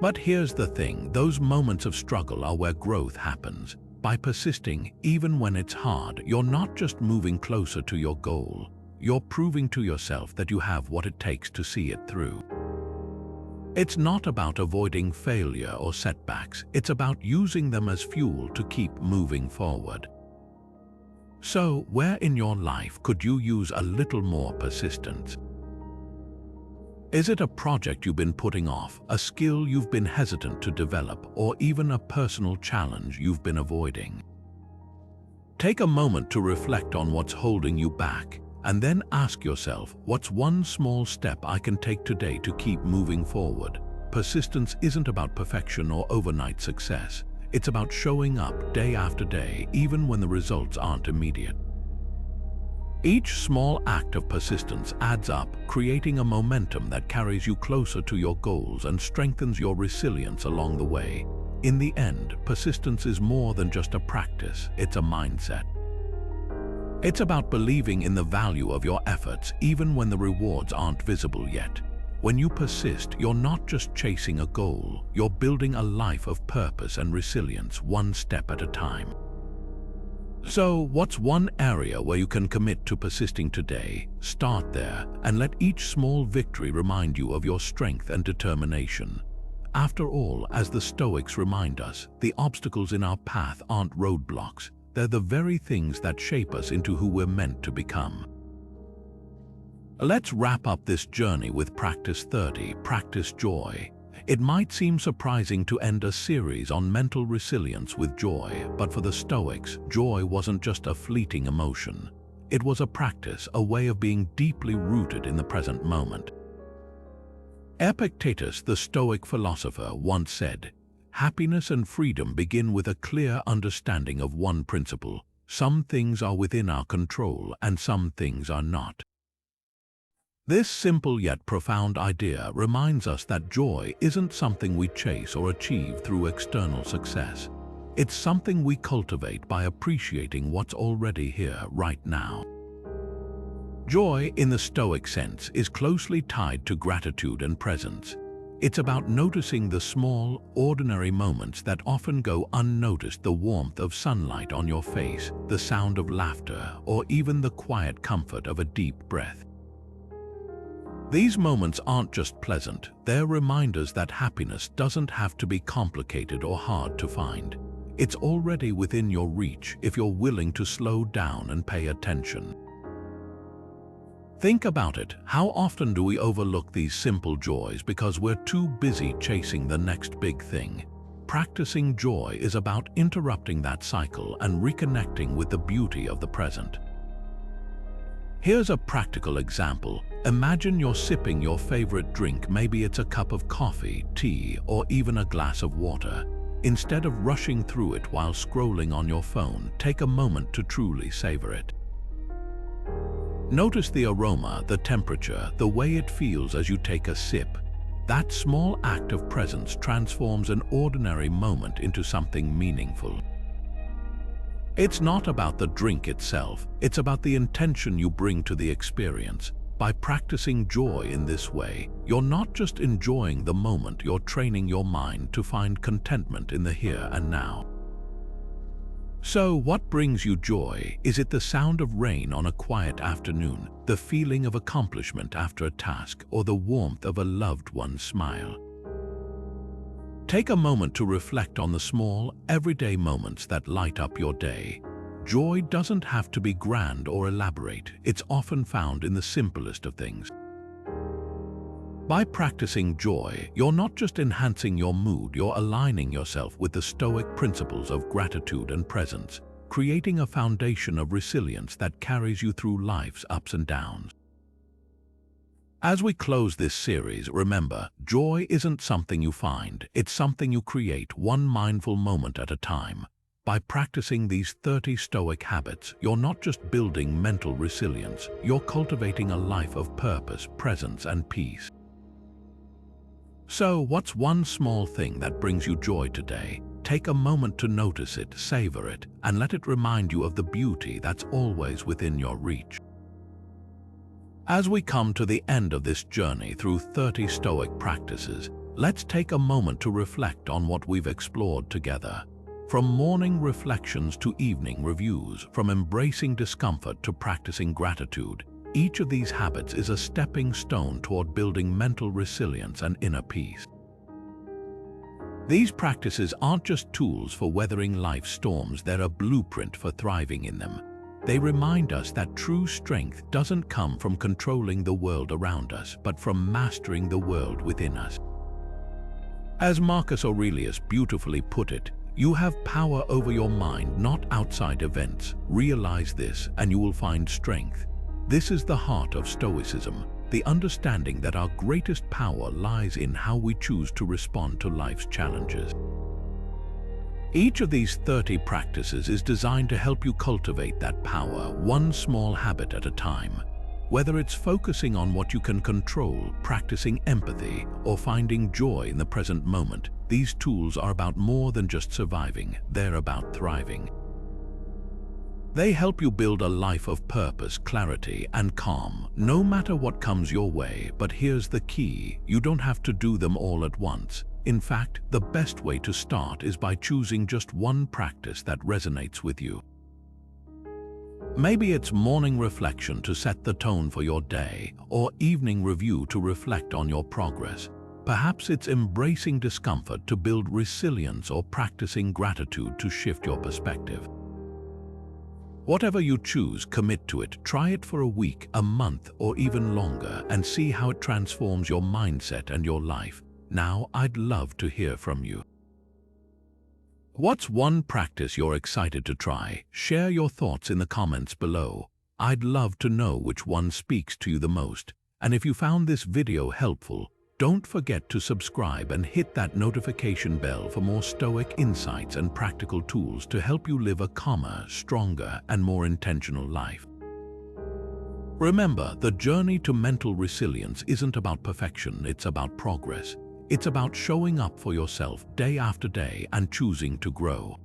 But here's the thing: those moments of struggle are where growth happens. By persisting, even when it's hard, you're not just moving closer to your goal, you're proving to yourself that you have what it takes to see it through. It's not about avoiding failure or setbacks, it's about using them as fuel to keep moving forward. So, where in your life could you use a little more persistence? Is it a project you've been putting off, a skill you've been hesitant to develop, or even a personal challenge you've been avoiding? Take a moment to reflect on what's holding you back, and then ask yourself, what's one small step I can take today to keep moving forward? Persistence isn't about perfection or overnight success. It's about showing up day after day, even when the results aren't immediate. Each small act of persistence adds up, creating a momentum that carries you closer to your goals and strengthens your resilience along the way. In the end, persistence is more than just a practice, it's a mindset. It's about believing in the value of your efforts even when the rewards aren't visible yet. When you persist, you're not just chasing a goal, you're building a life of purpose and resilience, one step at a time. So, what's one area where you can commit to persisting today? Start there, and let each small victory remind you of your strength and determination. After all, as the Stoics remind us, the obstacles in our path aren't roadblocks, they're the very things that shape us into who we're meant to become. Let's wrap up this journey with Practice 30, Practice Joy. It might seem surprising to end a series on mental resilience with joy, but for the Stoics, joy wasn't just a fleeting emotion. It was a practice, a way of being deeply rooted in the present moment. Epictetus, the Stoic philosopher, once said, "Happiness and freedom begin with a clear understanding of one principle: some things are within our control and some things are not." This simple yet profound idea reminds us that joy isn't something we chase or achieve through external success. It's something we cultivate by appreciating what's already here right now. Joy, in the Stoic sense, is closely tied to gratitude and presence. It's about noticing the small, ordinary moments that often go unnoticed: the warmth of sunlight on your face, the sound of laughter, or even the quiet comfort of a deep breath. These moments aren't just pleasant, they're reminders that happiness doesn't have to be complicated or hard to find. It's already within your reach if you're willing to slow down and pay attention. Think about it: how often do we overlook these simple joys because we're too busy chasing the next big thing? Practicing joy is about interrupting that cycle and reconnecting with the beauty of the present. Here's a practical example. Imagine you're sipping your favorite drink, maybe it's a cup of coffee, tea, or even a glass of water. Instead of rushing through it while scrolling on your phone, take a moment to truly savor it. Notice the aroma, the temperature, the way it feels as you take a sip. That small act of presence transforms an ordinary moment into something meaningful. It's not about the drink itself, it's about the intention you bring to the experience. By practicing joy in this way, you're not just enjoying the moment, you're training your mind to find contentment in the here and now. So, what brings you joy? Is it the sound of rain on a quiet afternoon, the feeling of accomplishment after a task, or the warmth of a loved one's smile? Take a moment to reflect on the small, everyday moments that light up your day. Joy doesn't have to be grand or elaborate. It's often found in the simplest of things. By practicing joy, you're not just enhancing your mood, you're aligning yourself with the Stoic principles of gratitude and presence, creating a foundation of resilience that carries you through life's ups and downs. As we close this series, remember, joy isn't something you find, it's something you create one mindful moment at a time. By practicing these 30 Stoic habits, you're not just building mental resilience, you're cultivating a life of purpose, presence, and peace. So, what's one small thing that brings you joy today? Take a moment to notice it, savor it, and let it remind you of the beauty that's always within your reach. As we come to the end of this journey through 30 Stoic practices, let's take a moment to reflect on what we've explored together. From morning reflections to evening reviews, from embracing discomfort to practicing gratitude, each of these habits is a stepping stone toward building mental resilience and inner peace. These practices aren't just tools for weathering life's storms, they're a blueprint for thriving in them. They remind us that true strength doesn't come from controlling the world around us, but from mastering the world within us. As Marcus Aurelius beautifully put it, you have power over your mind, not outside events. Realize this, and you will find strength. This is the heart of Stoicism, the understanding that our greatest power lies in how we choose to respond to life's challenges. Each of these 30 practices is designed to help you cultivate that power, one small habit at a time. Whether it's focusing on what you can control, practicing empathy, or finding joy in the present moment, these tools are about more than just surviving, they're about thriving. They help you build a life of purpose, clarity, and calm, no matter what comes your way. But here's the key, you don't have to do them all at once. In fact, the best way to start is by choosing just one practice that resonates with you. Maybe it's morning reflection to set the tone for your day, or evening review to reflect on your progress. Perhaps it's embracing discomfort to build resilience, or practicing gratitude to shift your perspective. Whatever you choose, commit to it. Try it for a week, a month, or even longer, and see how it transforms your mindset and your life. Now, I'd love to hear from you. What's one practice you're excited to try? Share your thoughts in the comments below. I'd love to know which one speaks to you the most. And if you found this video helpful, don't forget to subscribe and hit that notification bell for more Stoic insights and practical tools to help you live a calmer, stronger, and more intentional life. Remember, the journey to mental resilience isn't about perfection, it's about progress. It's about showing up for yourself day after day and choosing to grow.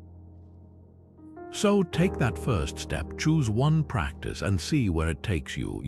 So take that first step, choose one practice and see where it takes you.